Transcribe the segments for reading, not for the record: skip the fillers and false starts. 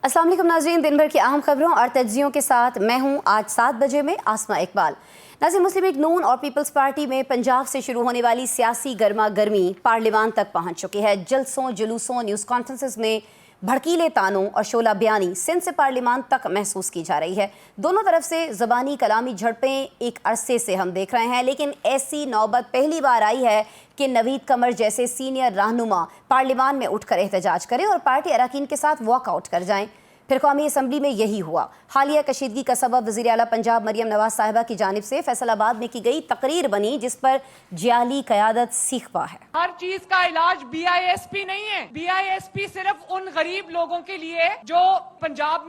अस्सलाम वालेकुम नाज़रीन, दिन भर की अहम खबरों और तज्जियों के साथ मैं हूं आज 7 बजे में आसमा इकबाल। नाज़रीन, मुस्लिम लीग नून और पीपल्स पार्टी में पंजाब से शुरू होने वाली सियासी गर्मा गर्मी पार्लियामान तक पहुंच चुकी है। जलसों, जुलूसों, न्यूज़ कॉन्फ्रेंसेस में भड़कीले तानों और शोला बयानी सिंध से पार्लियामान तक महसूस की जा रही है। दोनों तरफ से ज़बानी कलामी झड़पें एक अरसे से हम देख रहे हैं, लेकिन ऐसी नौबत पहली बार आई है कि नवीद कमर जैसे सीनियर रहनुमा पार्लियामान में उठकर एहतजाज करें और पार्टी अरकान के साथ वॉकआउट कर जाएं। फिर कौमी असम्बली में यही हुआ। हालिया कशीदगी का सबब वज़ीर आला पंजाब मरियम नवाज साहिबा की जानिब से फैसलाबाद में की गई तकरीर बनी, जिस पर जियाली क़यादत सीखपा है। हर चीज का इलाज BISP नहीं है। BISP सिर्फ उन गरीब लोगों के लिए जो पंजाब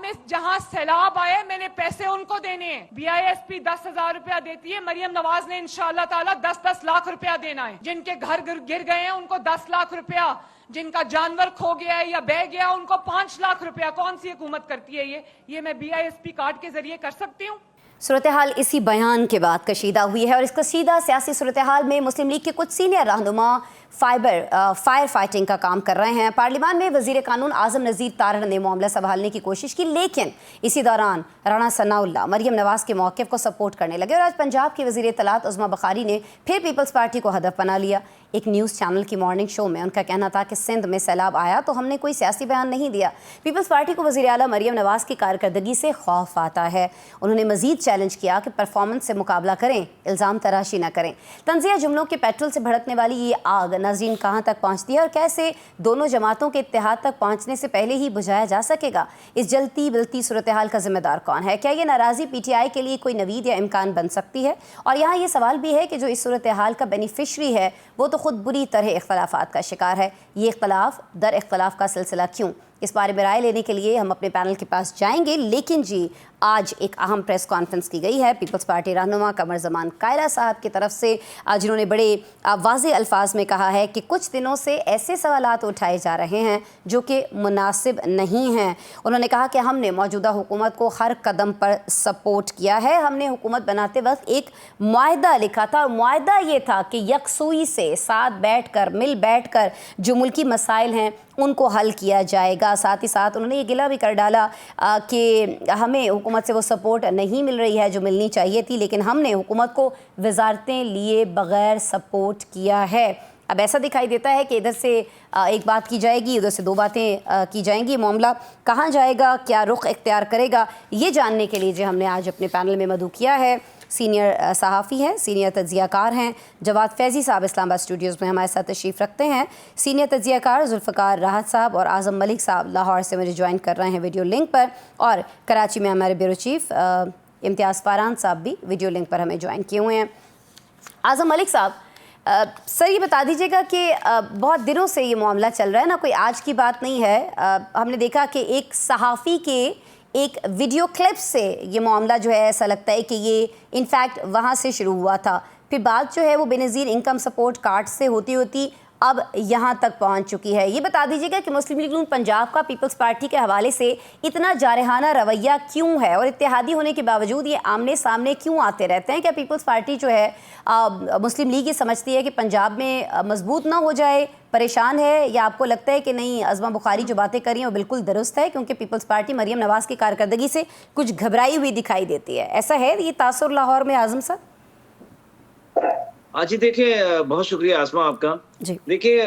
में जहां सैलाब आए, मैंने पैसे उनको देने हैं। BISP 10,000 रुपया देती है, मरियम नवाज ने इंशाअल्लाह ताला 10-10 लाख रुपया देना है। जिनके घर गिर गए हैं उनको 10 लाख रुपया, जिनका जानवर खो गया है या बह गया उनको 5 लाख रुपया। कौन सी हुकूमत करती है ये मैं BISP कार्ड के जरिए कर सकती हूँ। सूरत हाल इसी बयान के बाद कशीदा हुई है और इस कशीदा सियासी सूरत हाल में मुस्लिम लीग के कुछ सीनियर रहनुमा फायर फाइटिंग का काम कर रहे हैं। पार्लियामान में वजीर कानून आजम नज़ीर तारड़ ने मामला संभालने की कोशिश की, लेकिन इसी दौरान राणा सनाउल्लाह मरियम नवाज के मौक़िफ़ को सपोर्ट करने लगे और आज पंजाब की वज़ीर इत्तलात उज़्मा बुखारी ने फिर पीपल्स पार्टी को हदफ बना लिया। एक न्यूज़ चैनल की मॉर्निंग शो में उनका कहना था कि सिंध में सैलाब आया तो हमने कोई सियासी बयान नहीं दिया। पीपल्स पार्टी को वज़ीर आला मरियम नवाज की कारकर्दगी से खौफ आता है। उन्होंने मज़ीद चैलेंज किया कि परफॉर्मेंस से मुकाबला करें, इल्ज़ाम तराशी न करें। तंज़िया जुमलों के पेट्रोल से भड़कने वाली ये आग नाज़रीन कहाँ तक पहुँचती है और कैसे दोनों जमातों के इत्तेहाद तक पहुँचने से पहले ही बुझाया जा सकेगा? इस जलती बिलती सूरत हाल का जिम्मेदार कौन है? क्या ये नाराज़ी PTI के लिए कोई नवीद या इम्कान बन सकती है? और यहाँ ये सवाल भी है कि जो इस सूरत हाल का बेनिफिशरी है वो तो ख़ुद बुरी तरह इख्तलाफात का शिकार है। ये इख्तलाफ दर इख्तलाफ का सिलसिला क्यों? इस बारे में राय लेने के लिए हम अपने पैनल के पास जाएंगे, लेकिन जी आज एक अहम प्रेस कॉन्फ्रेंस की गई है पीपल्स पार्टी रहनुमा कमर ज़मान कायला साहब की तरफ से, जिन्होंने बड़े वाज़े अल्फाज में कहा है कि कुछ दिनों से ऐसे सवालात उठाए जा रहे हैं जो कि मुनासिब नहीं हैं। उन्होंने कहा कि हमने मौजूदा हुकूमत को हर कदम पर सपोर्ट किया है। हमने हुकूमत बनाते वक्त एक मुआहदा लिखा था और मुआहदा ये था कि यकसुई से साथ मिल बैठ कर जो मुल्की मसाइल हैं उनको हल किया जाएगा। साथ ही साथ उन्होंने ये गिला भी कर डाला कि हमें हुकूमत से वो सपोर्ट नहीं मिल रही है जो मिलनी चाहिए थी, लेकिन हमने हुकूमत को वजारतें लिए बग़ैर सपोर्ट किया है। अब ऐसा दिखाई देता है कि इधर से एक बात की जाएगी, उधर से दो बातें की जाएंगी। मामला कहाँ जाएगा, क्या रुख इख्तियार करेगा, ये जानने के लिए जो हमने आज अपने पैनल में मदऊ किया है, सीनियर सहाफ़ी हैं, सीनियर तज्ज़ियाकार हैं जवाद फैज़ी साहब इस्लामाबाद स्टूडियोज़ में हमारे साथ तशरीफ़ रखते हैं। सीनियर तज्ज़ियाकार जुल्फ़िकार राहत साहब और आज़म मलिक साहब लाहौर से मुझे ज्वाइन कर रहे हैं वीडियो लिंक पर, और कराची में हमारे ब्यूरो चीफ़ इम्तियाज़ फ़ारान साहब भी वीडियो लिंक पर हमें ज्वाइन किए हुए हैं। आज़म मलिक साहब, सर ये बता दीजिएगा कि बहुत दिनों से ये मामला चल रहा है ना, कोई आज की बात नहीं है। हमने देखा कि एक सहाफ़ी के एक वीडियो क्लिप से ये मामला जो है ऐसा लगता है कि ये इनफैक्ट वहाँ से शुरू हुआ था, फिर बात जो है वो बेनज़ीर इनकम सपोर्ट कार्ड से होती होती अब यहाँ तक पहुँच चुकी है। ये बता दीजिएगा कि मुस्लिम लीग नून पंजाब का पीपल्स पार्टी के हवाले से इतना जारहाना रवैया क्यों है और इत्तेहादी होने के बावजूद ये आमने सामने क्यों आते रहते हैं? क्या पीपल्स पार्टी जो है मुस्लिम लीग ये समझती है कि पंजाब में मजबूत ना हो जाए, परेशान है, या आपको लगता है कि नहीं उज़्मा बुखारी जो बातें कर रही हैं वो बिल्कुल दुरुस्त है क्योंकि पीपल्स पार्टी मरियम नवाज़ की कारकर्दगी से कुछ घबराई हुई दिखाई देती है? ऐसा है ये तासुर लाहौर में आज़म साहब? जी देखिए, बहुत शुक्रिया आसमा आपका। देखिए,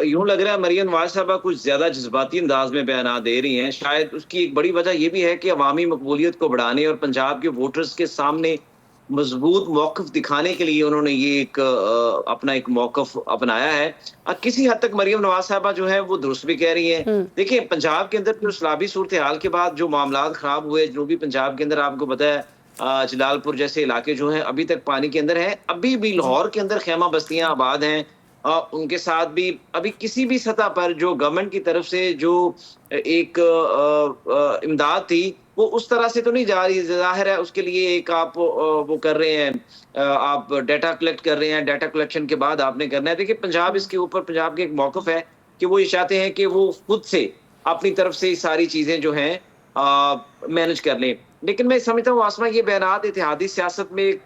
यूं लग रहा है मरियम नवाज साहबा कुछ ज्यादा जज्बाती अंदाज में बयान दे रही हैं। शायद उसकी एक बड़ी वजह यह भी है कि अवामी मकबूलियत को बढ़ाने और पंजाब के वोटर्स के सामने मजबूत मौक़िफ़ दिखाने के लिए उन्होंने ये एक अपना एक मौक़िफ़ अपनाया है। किसी हद तक मरियम नवाज साहबा जो है वो दुरुस्त भी कह रही है। देखिए, पंजाब के अंदर जो सैलाबी सूरत हाल के बाद जो मामला खराब हुए जनूबी पंजाब के अंदर, आपको पता है जलालपुर जैसे इलाके जो हैं अभी तक पानी के अंदर हैं। अभी भी लाहौर के अंदर खेमा बस्तियां आबाद हैं। उनके साथ भी अभी किसी भी सतह पर जो गवर्नमेंट की तरफ से जो एक इमदाद थी वो उस तरह से तो नहीं जा रही। जाहिर है उसके लिए एक आप वो कर रहे हैं, आप डाटा कलेक्ट कर रहे हैं, डाटा कलेक्शन के बाद आपने करना है। देखिए, पंजाब इसके ऊपर पंजाब के एक मौक़िफ़ है कि वो ये चाहते हैं कि वो खुद से अपनी तरफ से सारी चीज़ें जो हैं मैनेज कर लें। लेकिन मैं समझता हूँ आसमा ये बयानात इत्तेहादी सियासत में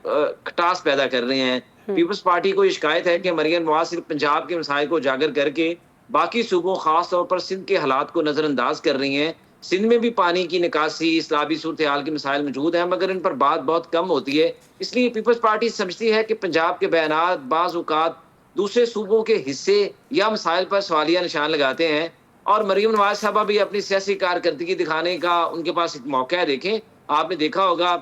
खटास पैदा कर रहे हैं। पीपल्स पार्टी को ये शिकायत है कि मरियम नवाज सिर्फ पंजाब के मसाइल को उजागर करके बाकी सूबों खास तौर पर सिंध के हालात को नजरअंदाज कर रही हैं। सिंध में भी पानी की निकासी, इस्लामी सूरत हाल के मसाइल मौजूद हैं, मगर इन पर बात बहुत कम होती है। इसलिए पीपल्स पार्टी समझती है कि पंजाब के बयानात बाज़ औक़ात दूसरे सूबों के हिस्से या मसाइल पर सवालिया निशान लगाते हैं, और मरीम नवाज साहबा भी अपनी सियासी कारकर्दगी दिखाने का उनके पास एक मौका है। देखें, आपने देखा होगा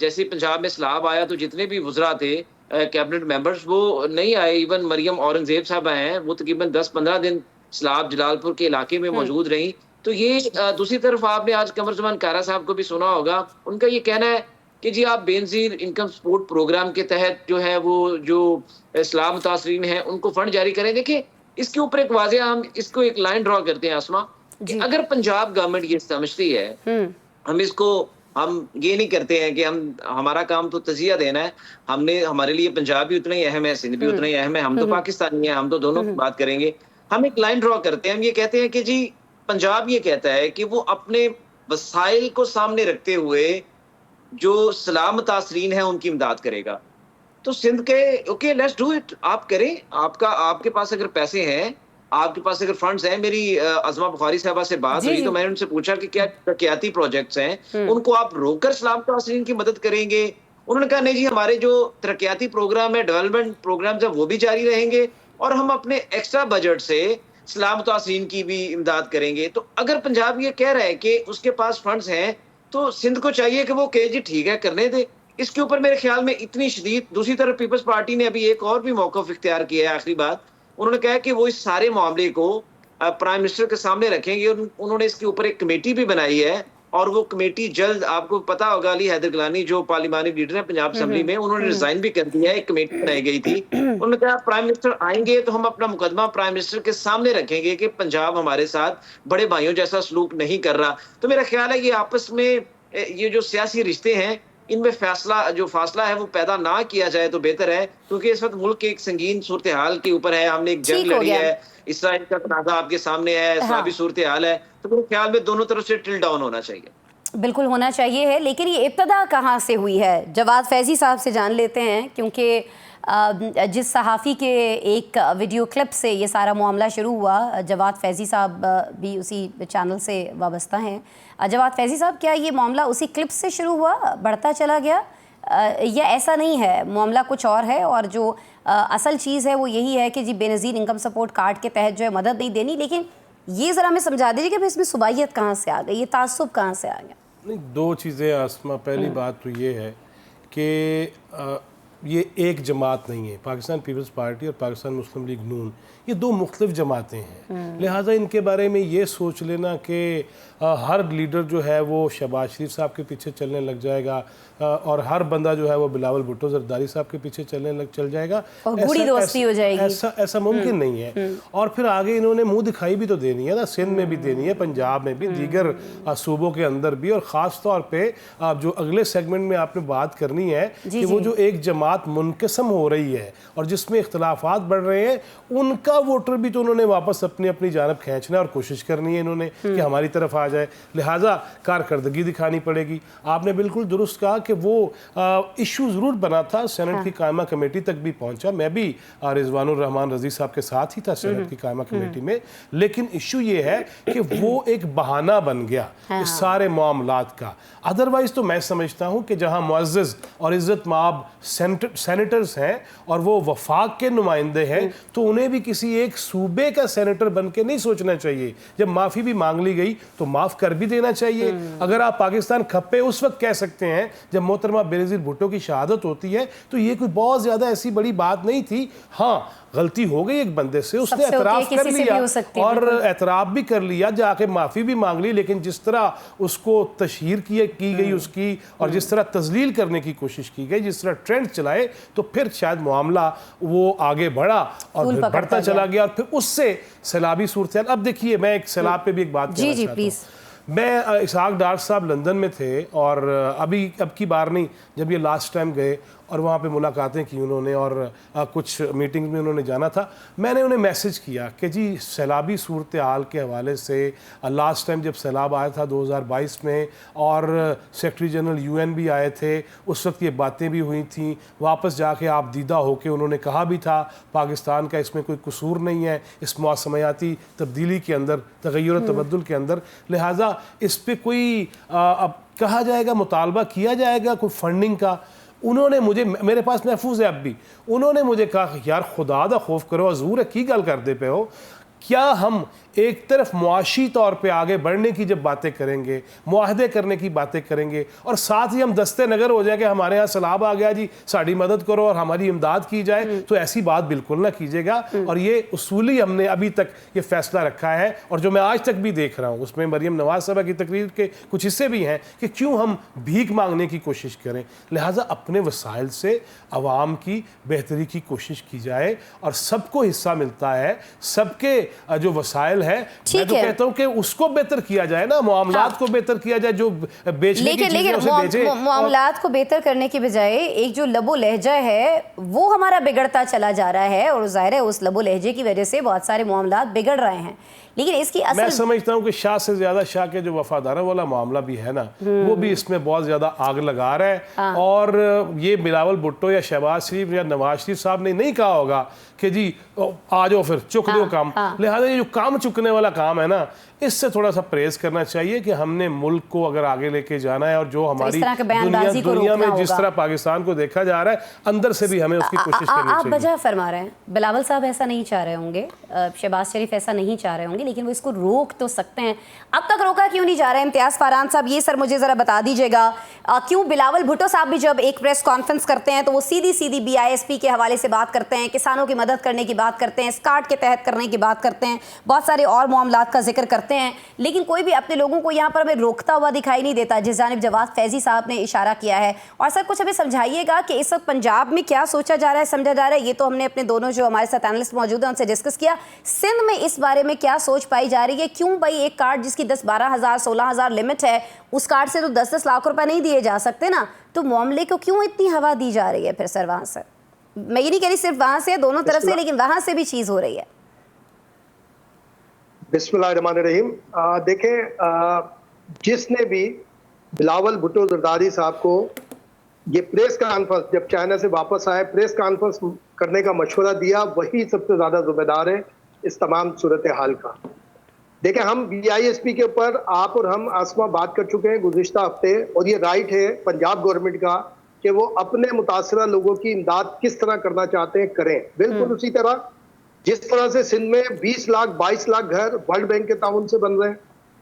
जैसे ही पंजाब में सैलाब आया तो जितने भी वुज़रा थे, कैबिनेट मेंबर्स, वो नहीं आए। इवन मरियम औरंगजेब साहबा हैं, वो तकरीबन 10-15 दिन सैलाब जलालपुर के इलाके में मौजूद रही। तो ये दूसरी तरफ आपने आज कमर ज़मान कारा साहब को भी सुना होगा, उनका ये कहना है कि जी आप बेनज़ीर इनकम सपोर्ट प्रोग्राम के तहत जो है वो जो इस्लाम मुतासरीन हैं उनको फंड जारी करें। देखिए, इसके ऊपर एक वाज़ेह हम इसको एक लाइन ड्रॉ करते हैं आसमा, कि अगर पंजाब गवर्नमेंट ये समझती है, हम ये नहीं करते हैं कि हमारा काम तो तज़िया देना है, हमारे लिए पंजाब भी उतना ही अहम है, सिंध भी उतना ही अहम है, हम तो पाकिस्तानी हैं, हम तो दोनों की बात करेंगे। हम एक लाइन ड्रॉ करते हैं, हम ये कहते हैं कि जी पंजाब ये कहता है कि वो अपने वसाइल को सामने रखते हुए जो सलाम मुतासरीन है उनकी इमदाद करेगा। तो सिंध के ओके, लेट्स डू इट, आप करें। आपके पास अगर पैसे हैं, आपके पास अगर फंड्स हैं, मेरी अज़मा बुखारी साहबा से बात हुई तो मैंने उनसे पूछा कि क्या तरक्याती प्रोजेक्ट्स हैं, उनको आप रोककर सलाम मुतासरीन की मदद करेंगे? उन्होंने कहा नहीं जी, हमारे जो तरक्याती प्रोग्राम है, डेवलपमेंट प्रोग्राम है, वो भी जारी रहेंगे, और हम अपने एक्स्ट्रा बजट से सलाम मुतासरीन की भी इमदाद करेंगे। तो अगर पंजाब ये कह रहा है कि उसके पास फंड्स हैं, तो सिंध को चाहिए कि वो कहे जी ठीक है, करने दे। इसके ऊपर मेरे ख्याल में इतनी शदीद। दूसरी तरफ पीपल्स पार्टी ने अभी एक और भी मौक़िफ़ इख्तियार किया है। आखिरी बात, उन्होंने कहा कि वो इस सारे मामले को प्राइम मिनिस्टर के सामने रखेंगे, और उन्होंने इसके ऊपर एक कमेटी भी बनाई है, और वो कमेटी जल्द, आपको पता होगा, अली हैदर गिलानी जो पार्लिमानी लीडर है पंजाब असेंबली में, उन्होंने रिजाइन भी कर दिया है। एक कमेटी बनाई गई थी, उन्होंने कहा प्राइम मिनिस्टर आएंगे तो हम अपना मुकदमा प्राइम मिनिस्टर के सामने रखेंगे कि पंजाब हमारे साथ बड़े भाइयों जैसा सलूक नहीं कर रहा। तो मेरा ख्याल है कि आपस में ये जो सियासी रिश्ते हैं, इनमें फासला है वो पैदा ना किया जाए तो बेहतर है, क्योंकि इस वक्त मुल्क के एक संगीन सूरत हाल के ऊपर है। हमने एक जंग लड़ी है, इसराइल का तनाज़ा आपके सामने है, इस्लामी सूरत हाल है, तो मेरे ख्याल में दोनों तरफ से टिल डाउन होना चाहिए। बिल्कुल होना चाहिए है, लेकिन ये इब्तदा कहाँ से हुई है? जवाद फैज़ी साहब से जान लेते हैं, क्योंकि जिस सहाफ़ी के एक वीडियो क्लिप से ये सारा मामला शुरू हुआ, जवाद फैज़ी साहब भी उसी चैनल से वाबस्ता हैं। जवाद फैज़ी साहब, क्या ये मामला उसी क्लिप से शुरू हुआ, बढ़ता चला गया, या ऐसा नहीं है, मामला कुछ और है, और जो असल चीज़ है वो यही है कि जी बेनज़ीर इनकम सपोर्ट कार्ड के तहत जो है मदद नहीं देनी? लेकिन ये ज़रा हमें समझा दीजिए कि इसमें सुबाहियत कहाँ से आ गई, ये तासुब कहाँ से आ गया? नहीं, दो चीज़ें आसमा। पहली बात तो ये है कि ये एक जमात नहीं है। पाकिस्तान पीपल्स पार्टी और पाकिस्तान मुस्लिम लीग नून, ये दो मुख्तलिफ जमातें हैं। लिहाजा इनके बारे में ये सोच लेना कि हर लीडर जो है वो शहबाज शरीफ साहब के पीछे चलने लग जाएगा, और हर बंदा जो है वो बिलावल भुट्टो जरदारी साहब के पीछे चल जाएगा, और बुरी दोस्ती हो जाएगी, ऐसा मुमकिन नहीं है। और फिर आगे इन्होंने मुंह दिखाई भी तो देनी है ना, सिंध में भी देनी है, पंजाब में भी, दीगर सूबों के अंदर भी, और ख़ास तौर पे जो अगले सेगमेंट में आपने बात करनी है कि वो जो एक जमात मुनक़सम हो रही है और जिसमें इख्तलाफात बढ़ रहे हैं, उनका वोटर भी तो उन्होंने वापस अपनी जानब खींचना और कोशिश करनी है इन्होंने कि हमारी तरफ आ जाए। लिहाजा कारकर्दगी दिखानी पड़ेगी। आपने बिल्कुल दुरुस्त कहा कि वो इशू ज़रूर बना था, सेनेट की कायमा कमेटी तक भी पहुंचा। मैं भी रिजवानुर रहमान रज़ी साहब के साथ ही था सेनेट की कायमा कमेटी में, लेकिन इशू ये है कि वो एक बहाना बन गया इस सारे मामलात का। अदरवाइज़ तो मैं समझता हूँ कि जहाँ मुअज़्ज़ज़ और इज़्ज़त माब सेनेटर्स हैं और वो वफाक के नुमाइंदे हैं, तो उन्हें भी किसी एक सूबे का सेनेटर बन के नहीं सोचना चाहिए। जब माफ़ी भी मांग ली गई तो माफ़ कर भी देना चाहिए। अगर आप पाकिस्तान खप्पे उस वक्त कह सकते हैं जब मोहतरमा बेनज़ीर भुट्टो की शहादत होती है, तो ये कोई बहुत ज़्यादा ऐसी बड़ी बात नहीं थी। हाँ, गलती हो गई एक बंदे से, उसने एतराफ़ कर लिया और एतराफ़ भी कर लिया, जाके माफ़ी भी मांग ली, लेकिन जिस तरह उसको तशहीर की गई उसकी, और जिस तरह तज़लील करने की कोशिश की गई, जिस तरह ट्रेंड चलाए, तो फिर शायद मामला वो आगे बढ़ा और फिर बढ़ता चला गया, और फिर उससे सैलाबी सूरत। अब देखिए, मैं एक सैलाब पे भी एक बात कहना चाहता हूँ। मैं इसहाक डार साहब लंदन में थे, और अब की बार नहीं, जब ये लास्ट टाइम गए, और वहाँ पे मुलाकातें की उन्होंने और कुछ मीटिंग्स में उन्होंने जाना था। मैंने उन्हें मैसेज किया कि जी सैलाबी सूरत हाल के हवाले से लास्ट टाइम जब सैलाब आया था 2022 में और सेक्रेटरी जनरल UN भी आए थे, उस वक्त ये बातें भी हुई थी, वापस जाके आप दीदा होके उन्होंने कहा भी था पाकिस्तान का इसमें कोई कसूर नहीं है इस मौसमियाती तब्दीली के अंदर, तगय्युर और तबद्दुल के अंदर, लिहाजा इस पर कोई अब कहा जाएगा, मुतालबा किया जाएगा कोई फंडिंग का। उन्होंने मुझे, मेरे पास महफूज है अब भी, उन्होंने मुझे कहा यार खुदा दा खौफ करो, हजूर है की गल करते पे हो, क्या हम एक तरफ मुआशी तौर पे आगे बढ़ने की जब बातें करेंगे, मुआहदे करने की बातें करेंगे और साथ ही हम दस्ते नगर हो जाए कि हमारे यहाँ सैलाब आ गया जी साड़ी मदद करो और हमारी इमदाद की जाए, तो ऐसी बात बिल्कुल ना कीजिएगा। और ये उसूली हमने अभी तक ये फैसला रखा है और जो मैं आज तक भी देख रहा हूँ उसमें मरियम नवाज साहबा की तकरीर के कुछ हिस्से भी हैं कि क्यों हम भीख मांगने की कोशिश करें, लिहाजा अपने वसाइल से अवाम की बेहतरी की कोशिश की जाए और सबको हिस्सा मिलता है, सबके जो वसाइल है मैं तो कहता हूं कि उसको बेहतर किया जाए ना, मामलात को बेहतर किया जाए, जो बेचने की चीजें उसे बेचे। मामलात को बेहतर करने की बजाय एक जो लबो लहजा है वो हमारा बिगड़ता चला जा रहा है और जाहिर है उस लबो लहजे की वजह से बहुत सारे मामलात बिगड़ रहे हैं। लेकिन इसकी असल मैं समझता हूं कि शाह से ज्यादा शाह के जो वफादारों वाला मामला भी है ना वो भी इसमें बहुत ज्यादा आग लगा रहा है। और ये बिलावल भुट्टो या शहबाज शरीफ या नवाज शरीफ साहब ने नहीं कहा होगा कि जी आ जाओ फिर चुक दो काम, लिहाजा ये जो काम चुकने वाला काम है ना इससे थोड़ा सा परहेज करना चाहिए कि हमने मुल्क को अगर आगे लेके जाना है और जो हमारी दुनिया में जिस तरह पाकिस्तान को देखा जा रहा है अंदर से भी हमें उसकी कोशिश करनी चाहिए। आप वजह फरमा रहे हैं, बिलावल साहब ऐसा नहीं चाह रहे होंगे, शहबाज शरीफ ऐसा नहीं चाह रहे होंगे, लेकिन वो इसको रोक तो सकते हैं। अब तक रोका क्यों नहीं जा रहा है? इम्तियाज फारान साहब ये सर मुझे जरा बता दीजिएगा, क्यों बिलावल भुट्टो साहब भी जब एक प्रेस कॉन्फ्रेंस करते हैं तो वो सीधी सीधी BISP के हवाले से बात करते हैं, किसानों की मदद करने की बात करते हैं, स्कार्ट के तहत करने की बात करते हैं, बहुत सारे और मामलात का जिक्र करते हैं, लेकिन कोई भी अपने लोगों को यहाँ पर हमें रोकता हुआ दिखाई नहीं देता, जिस जानिब जवाद फैजी साहब ने इशारा किया है। और सर कुछ हमें समझाइएगा कि इस वक्त पंजाब में क्या सोचा जा रहा है, समझा जा रहा है? ये तो हमने अपने दोनों जो हमारे साथ एनालिस्ट मौजूद हैं उनसे डिस्कस किया। सिंध में इस बारे में क्या सोच पाई जा रही है? क्यों भाई एक कार्ड जिसकी 10-12 हज़ार 16 हज़ार लिमिट है उस कार्ड से तो 10-10 लाख रुपए नहीं दिए जा सकते ना, तो मामले को क्यों इतनी हवा दी जा रही है फिर सर वहाँ से? मैं ये नहीं कह रही सिर्फ वहाँ से, दोनों तरफ से, लेकिन वहाँ से भी चीज़ हो रही है। बिस्मिल्लाहिर्रहमानिर्रहीम। देखें, जिसने भी बिलावल भुट्टो जरदारी साहब को ये प्रेस कॉन्फ्रेंस जब चाइना से वापस आए प्रेस कॉन्फ्रेंस करने का मशवरा दिया, वही सबसे ज्यादा जिम्मेदार है इस तमाम सूरत हाल का। देखें, हम BISP के ऊपर आप और हम आसमा बात कर चुके हैं गुज़िश्ता हफ्ते, और ये राइट है पंजाब गवर्नमेंट का कि वो अपने मुतासरा लोगों की इमदाद किस तरह करना चाहते हैं करें। बिल्कुल उसी तरह जिस तरह से सिंध में 20 लाख 22 लाख घर वर्ल्ड बैंक के ताउन से बन रहे हैं,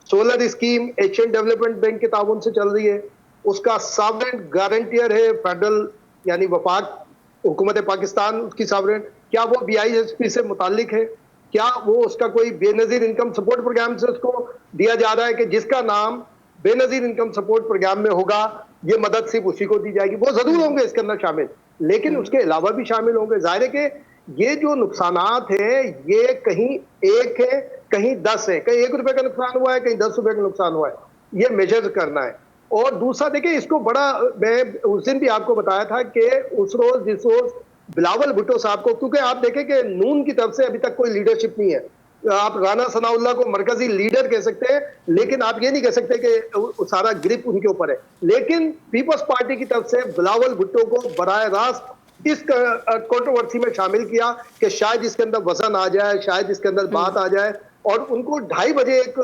solar scheme Asian development bank के ताउन से चल रही है, उसका सॉवरेन गारंटियर है फेडरल यानी वफाक हुकूमत पाकिस्तान, उसकी सॉवरेन, क्या वो BISP से मुतालिक है? क्या वो उसका कोई बेनजीर इनकम सपोर्ट प्रोग्राम से उसको दिया जा रहा है कि जिसका नाम बेनजीर इनकम सपोर्ट प्रोग्राम में होगा ये मदद सिर्फ उसी को दी जाएगी? वो जरूर होंगे इसके अंदर शामिल, लेकिन उसके अलावा भी शामिल होंगे। जाहिर है कि ये जो नुकसानात है ये कहीं 1 है कहीं 10 है, कहीं 1 रुपए का नुकसान हुआ है कहीं 10 रुपए का नुकसान हुआ है, ये मेजर करना है। और दूसरा देखिए, इसको बड़ा, मैं उस दिन भी आपको बताया था कि उस रोज जिस रोज बिलावल भुट्टो साहब को, क्योंकि आप देखें कि नून की तरफ से अभी तक कोई लीडरशिप नहीं है, आप राना सनाउल्लाह को मरकजी लीडर कह सकते हैं लेकिन आप ये नहीं कह सकते कि सारा ग्रिप उनके ऊपर है, लेकिन पीपल्स पार्टी की तरफ से बिलावल भुट्टो को बराह रास्त इस कंट्रोवर्सी में शामिल किया कि शायद इसके अंदर वजन आ जाए, शायद इसके अंदर बात आ जाए, और उनको 2:30 बजे एक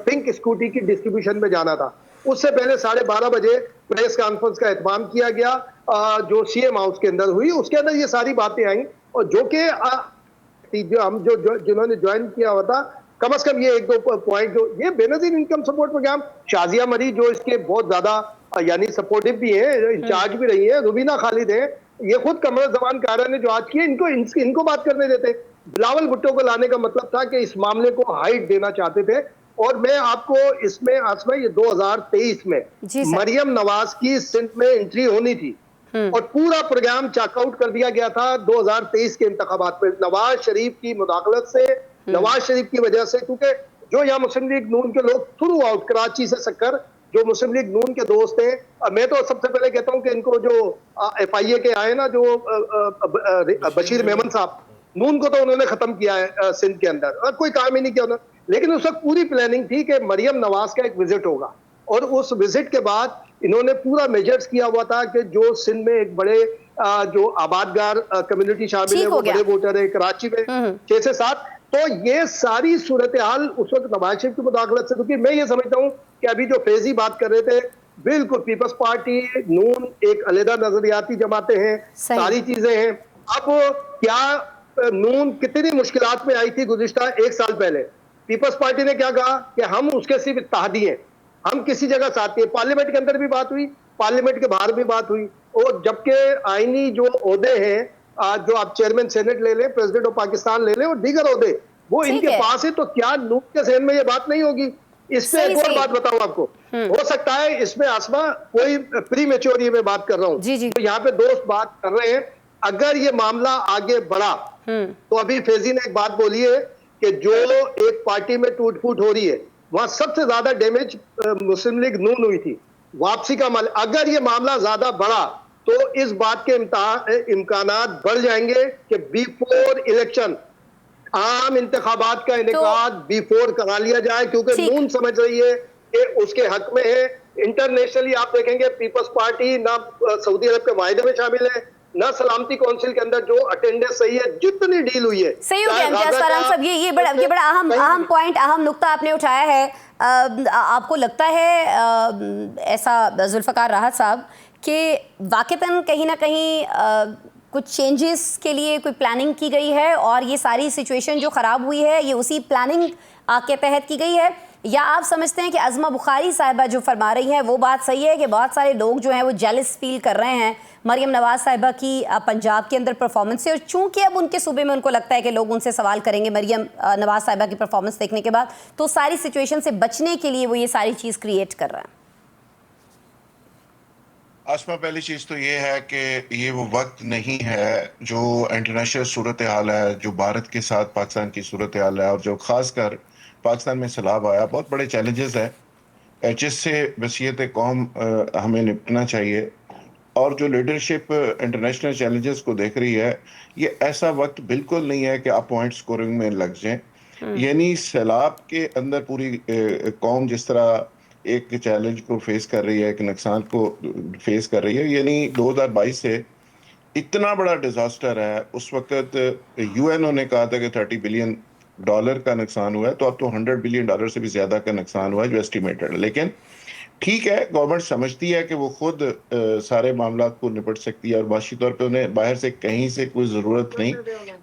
पिंक स्कूटी की डिस्ट्रीब्यूशन में जाना था। उससे पहले 12:30 बजे प्रेस कॉन्फ्रेंस का एहतमाम किया गया जो CM हाउस के अंदर हुई, उसके अंदर ये सारी बातें आई, और जो कि जो हम जिन्होंने ज्वाइन किया हुआ था, कम से कम ये 1-2 पॉइंट, जो ये Benazir income support programme, Shazia Marri जो इसके बहुत ज्यादा यानी सपोर्टिव भी है, इंचार्ज भी रही है, रुबीना खालिद है, ये खुद कमर जबान कारा ने जो आज किए, इनको बात करने देते। बिलावल भुट्टो को लाने का मतलब था कि इस मामले को हाइट देना चाहते थे। और मैं आपको इसमें आसमा, ये 2023 में मरियम नवाज की सिंध में एंट्री होनी थी और पूरा प्रोग्राम चेकआउट कर दिया गया था 2023 के इंतखाबात पे, नवाज शरीफ की मुदाखलत से, नवाज शरीफ की वजह से, क्योंकि जो यहाँ मुस्लिम लीग नून के लोग थ्रू आउट कराची से सक्कर जो मुस्लिम लीग नून के दोस्त हैं, मैं तो सबसे पहले कहता हूं कि इनको जो FIA के आए ना, जो बशीर मेमन साहब, नून को तो उन्होंने खत्म किया है सिंध के अंदर, और कोई काम ही नहीं किया उन्होंने। लेकिन उस वक्त पूरी प्लानिंग थी कि मरियम नवाज का एक विजिट होगा, और उस विजिट के बाद इन्होंने पूरा मेजर्स किया हुआ था कि जो सिंध में एक बड़े जो आबादगार कम्युनिटी शामिल है, वो बड़े वोटर है, कराची में 6 से 7। तो ये सारी सूरत हाल उस वक्त नवाज शरीफ की मुदाखलत से, क्योंकि मैं ये समझता हूँ कि अभी जो फैजी बात कर रहे थे, बिल्कुल पीपल्स पार्टी नून एक अलग नजरियाती जमाते हैं, सारी चीजें हैं। अब क्या नून कितनी मुश्किलात में आई थी गुज़िश्ता 1 साल पहले, पीपल्स पार्टी ने क्या कहा कि हम उसके सिर्फ इत्तेहादी हैं, हम किसी जगह साथी हैं। पार्लियामेंट के अंदर भी बात हुई, पार्लियामेंट के बाहर भी बात हुई, और जबकि आईनी जो ओहदे हैं, जो आप चेयरमैन सेनेट ले लें, प्रेसिडेंट ऑफ पाकिस्तान ले लें, और दीगर ओहदे वो इनके पास है, तो क्या नून के सहन में ये बात नहीं होगी? इसमें एक और बात बताऊं आपको, हो सकता है इसमें आसमा कोई प्री मेच्योर, ये मैं बात कर रहा हूं, तो यहाँ पे दोस्त बात कर रहे हैं, अगर ये मामला आगे बढ़ा तो अभी फैजी ने एक बात बोली है कि जो एक पार्टी में टूट फूट हो रही है, वहां सबसे ज्यादा डैमेज मुस्लिम लीग नून हुई थी, वापसी का मामला। अगर ये मामला ज्यादा बढ़ा तो इस बात के इम्कानात बढ़ जाएंगे कि बिफोर इलेक्शन आम इंतखाबात का इनेकाद बिफोर करा लिया जाए, क्योंकि नून समझ रही है कि उसके हक में है। इंटरनेशनली आप देखेंगे पीपल्स पार्टी ना सऊदी अरब के वायदे में शामिल है, ना सलामती काउंसिल के अंदर जो अटेंडेंस सही है, जितनी डील हुई है सही हो गया। इम्तियाज फरहान साहब, ये बड़ा अहम पॉइंट, अहम नुक्ता आपने उठाया है। आपको लगता है ऐसा जुल्फ़कार राहत साहब कि वाक़तन कहीं ना कहीं कुछ चेंजेस के लिए कोई प्लानिंग की गई है, और ये सारी सिचुएशन जो ख़राब हुई है ये उसी प्लानिंग के तहत की गई है, या आप समझते हैं कि अज़मा बुखारी साहिबा जो फरमा रही हैं वो बात सही है कि बहुत सारे लोग जो हैं वो जेलस फील कर रहे हैं मरियम नवाज साहिबा की पंजाब के अंदर परफॉर्मेंस से, और चूंकि अब उनके सूबे में उनको लगता है कि लोग उनसे सवाल करेंगे मरियम नवाज साहिबा की परफॉर्मेंस देखने के बाद, तो सारी सिचुएशन से बचने के लिए वो ये सारी चीज़ क्रिएट कर रहे हैं? आसमा, पहली चीज तो ये है कि ये वो वक्त नहीं है जो इंटरनेशनल सूरत हाल है, जो भारत के साथ पाकिस्तान की सूरत हाल है, और जो खासकर पाकिस्तान में सैलाब आया, बहुत बड़े चैलेंजेस है जिससे वसीयत कौम हमें निपटना चाहिए। और जो लीडरशिप इंटरनेशनल चैलेंजेस को देख रही है, ये ऐसा वक्त बिल्कुल नहीं है कि आप पॉइंट स्कोरिंग में लग जाएं। यानी सैलाब के अंदर पूरी कौम जिस तरह एक चैलेंज को फेस कर रही है, एक नुकसान को फेस कर रही है, यानी 2022 से इतना बड़ा डिजास्टर है। उस वक्त यूएनओ ने कहा था कि $30 बिलियन का नुकसान हुआ है, तो अब तो $100 बिलियन से भी ज्यादा का नुकसान हुआ है जो एस्टिमेटेड है। लेकिन ठीक है, गवर्नमेंट समझती है कि वो खुद सारे मामला को निपट सकती है, और बाशी तौर पे उन्हें बाहर से कहीं से कोई ज़रूरत नहीं।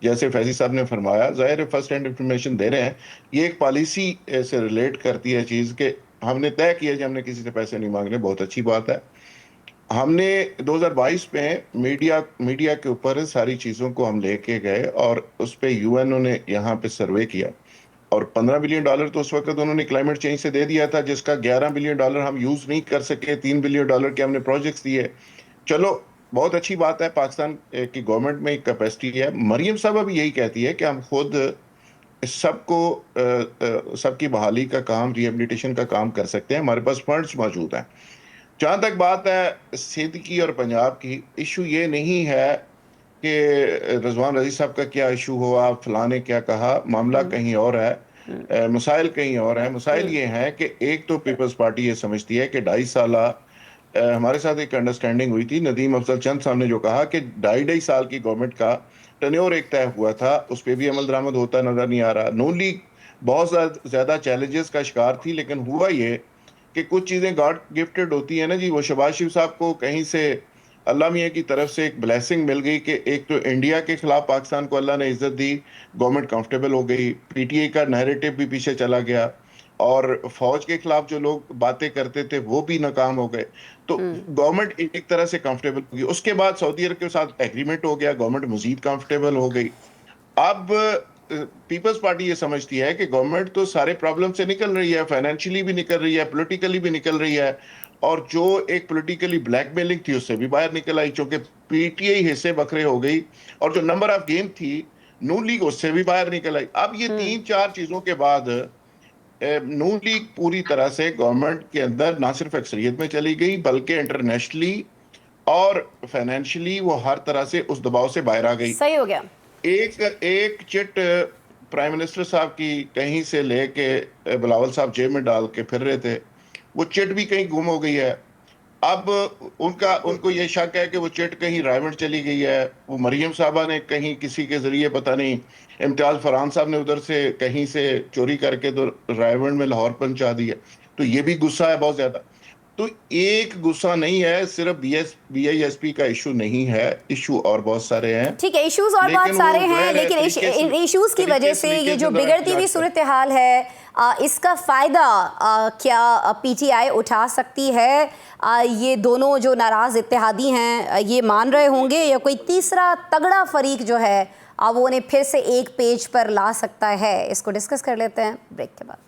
जैसे फैजी साहब ने फरमाया, ज़ाहिर है फर्स्ट हैंड इंफॉर्मेशन दे रहे हैं, ये एक पॉलिसी से रिलेट करती है चीज़ के हमने तय किया कि हमने किसी से पैसे नहीं मांगने, बहुत अच्छी बात है। हमने 2022 में मीडिया के ऊपर सारी चीज़ों को हम लेके गए, और उस पर यूएनओ ने यहाँ पे सर्वे किया, और $15 बिलियन तो उस वक्त उन्होंने क्लाइमेट चेंज से दे दिया था, जिसका $11 बिलियन हम यूज नहीं कर सके। $3 बिलियन के हमने प्रोजेक्ट्स दिए। चलो, बहुत अच्छी बात है, पाकिस्तान की गवर्नमेंट में कैपेसिटी है। मरियम साहब भी यही कहती है कि हम खुद सबकी बहाली का काम, रिहेबिलिटेशन का काम कर सकते हैं, हमारे पास फंड्स मौजूद हैं। जहाँ तक बात है सिंध की और पंजाब की, इशू ये नहीं है कि रिजवान रजीक साहब का क्या इशू हुआ, फलां ने क्या कहा, मामला कहीं और है, मसाइल कहीं और है। मसाइल ये हैं कि एक तो पीपल्स पार्टी ये समझती है कि 2.5 साल हमारे साथ एक अंडरस्टैंडिंग हुई थी, नदीम अफजल चंद साहब ने जो कहा कि 2.5 साल की गवर्नमेंट का टर्न्योर एक तय हुआ था, उस पर भी अमल दरामद होता नजर नहीं आ रहा। नून लीग बहुत ज्यादा चैलेंजेस का शिकार थी, लेकिन हुआ ये कि कुछ चीजें गॉड गिफ्टेड होती है ना जी। वो शहबाज शरीफ साहब को कहीं से अल्लाह मियाँ की तरफ से एक ब्लेसिंग मिल गई कि एक तो इंडिया के खिलाफ पाकिस्तान को अल्लाह ने इज्जत दी, गवर्नमेंट कंफर्टेबल हो गई, पीटीआई का नैरेटिव भी पीछे चला गया, और फौज के खिलाफ जो लोग बातें करते थे वो भी नाकाम हो गए, तो गवर्नमेंट एक तरह से कंफर्टेबल हो गई। उसके बाद सऊदी अरब के साथ एग्रीमेंट हो गया, गवर्नमेंट मजीद कंफर्टेबल हो गई। अब पीपल्स पार्टी ये समझती है कि गवर्नमेंट तो सारे प्रॉब्लम से निकल रही है, फाइनेंशियली भी निकल रही है, पॉलिटिकली भी निकल रही है, और जो एक पॉलिटिकली ब्लैकमेलिंग थी उससे भी बाहर निकल आई, क्योंकि पीटीआई हिस्से बखरे हो गई, और जो नंबर ऑफ गेम थी नून लीग उससे भी बाहर निकल आई। अब ये 3-4 चीजों के बाद नून लीग पूरी तरह से गवर्नमेंट के अंदर ना सिर्फ अक्सरियत में चली गई बल्कि इंटरनेशनली और फाइनेंशियली वो हर तरह से उस दबाव से बाहर आ गई। सही हो गया। एक चिट प्राइम मिनिस्टर साहब की कहीं से लेके बिलावल साहब जेब में डाल के फिर रहे थे, वो चिट भी कहीं गुम हो गई है। अब उनको ये शक है कि वो चिट कहीं रायवंड चली गई है। वो मरियम साहबा ने कहीं किसी के जरिए पता नहीं इम्तियाज फरहान साहब ने उधर से कहीं से चोरी करके तो रायवंड में लाहौर पहुंचा दी है। तो ये भी गुस्सा है बहुत ज्यादा। तो एक गुस्सा नहीं है, सिर्फ BISP का इशू नहीं है, इशू और बहुत सारे हैं। ठीक है, इश्यूज और बहुत सारे हैं, लेकिन इन इश्यूज की वजह से ये जो बिगड़ती हुई सूरत हाल है, इसका फायदा क्या PTI उठा सकती है? ये दोनों जो नाराज इत्तेहादी हैं ये मान रहे होंगे, या कोई तीसरा तगड़ा फरीक जो है वो उन्हें फिर से एक पेज पर ला सकता है? इसको डिस्कस कर लेते हैं ब्रेक के बाद।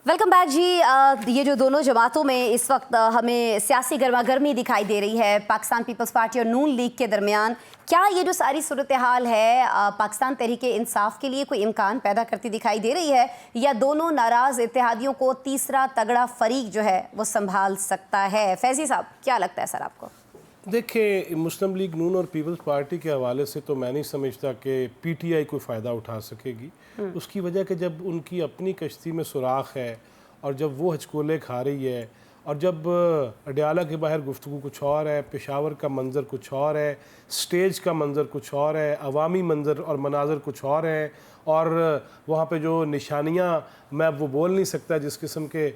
वेलकम बैक जी। ये जो दोनों जमातों में इस वक्त हमें सियासी गर्मागर्मी दिखाई दे रही है पाकिस्तान पीपल्स पार्टी और नून लीग के दरमियान, क्या ये जो सारी सूरत हाल है पाकिस्तान तहरीके इंसाफ के लिए कोई इम्कान पैदा करती दिखाई दे रही है, या दोनों नाराज़ इत्तेहादियों को तीसरा तगड़ा फरीक जो है वो संभाल सकता है? फैजी साहब, क्या लगता है सर आपको? देखिए, मुस्लिम लीग नून और पीपल्स पार्टी के हवाले से तो मैं नहीं समझता कि PTI कोई फ़ायदा उठा सकेगी। उसकी वजह कि जब उनकी अपनी कश्ती में सुराख है और जब वो हचकोले खा रही है और जब अडयाला के बाहर गुफ्तगू कुछ और है, पेशावर का मंज़र कुछ और है, स्टेज का मंज़र कुछ और है, अवामी मंज़र और मनाज़र कुछ और हैं, और वहाँ पे जो निशानियाँ मैं वो बोल नहीं सकता जिस किस्म के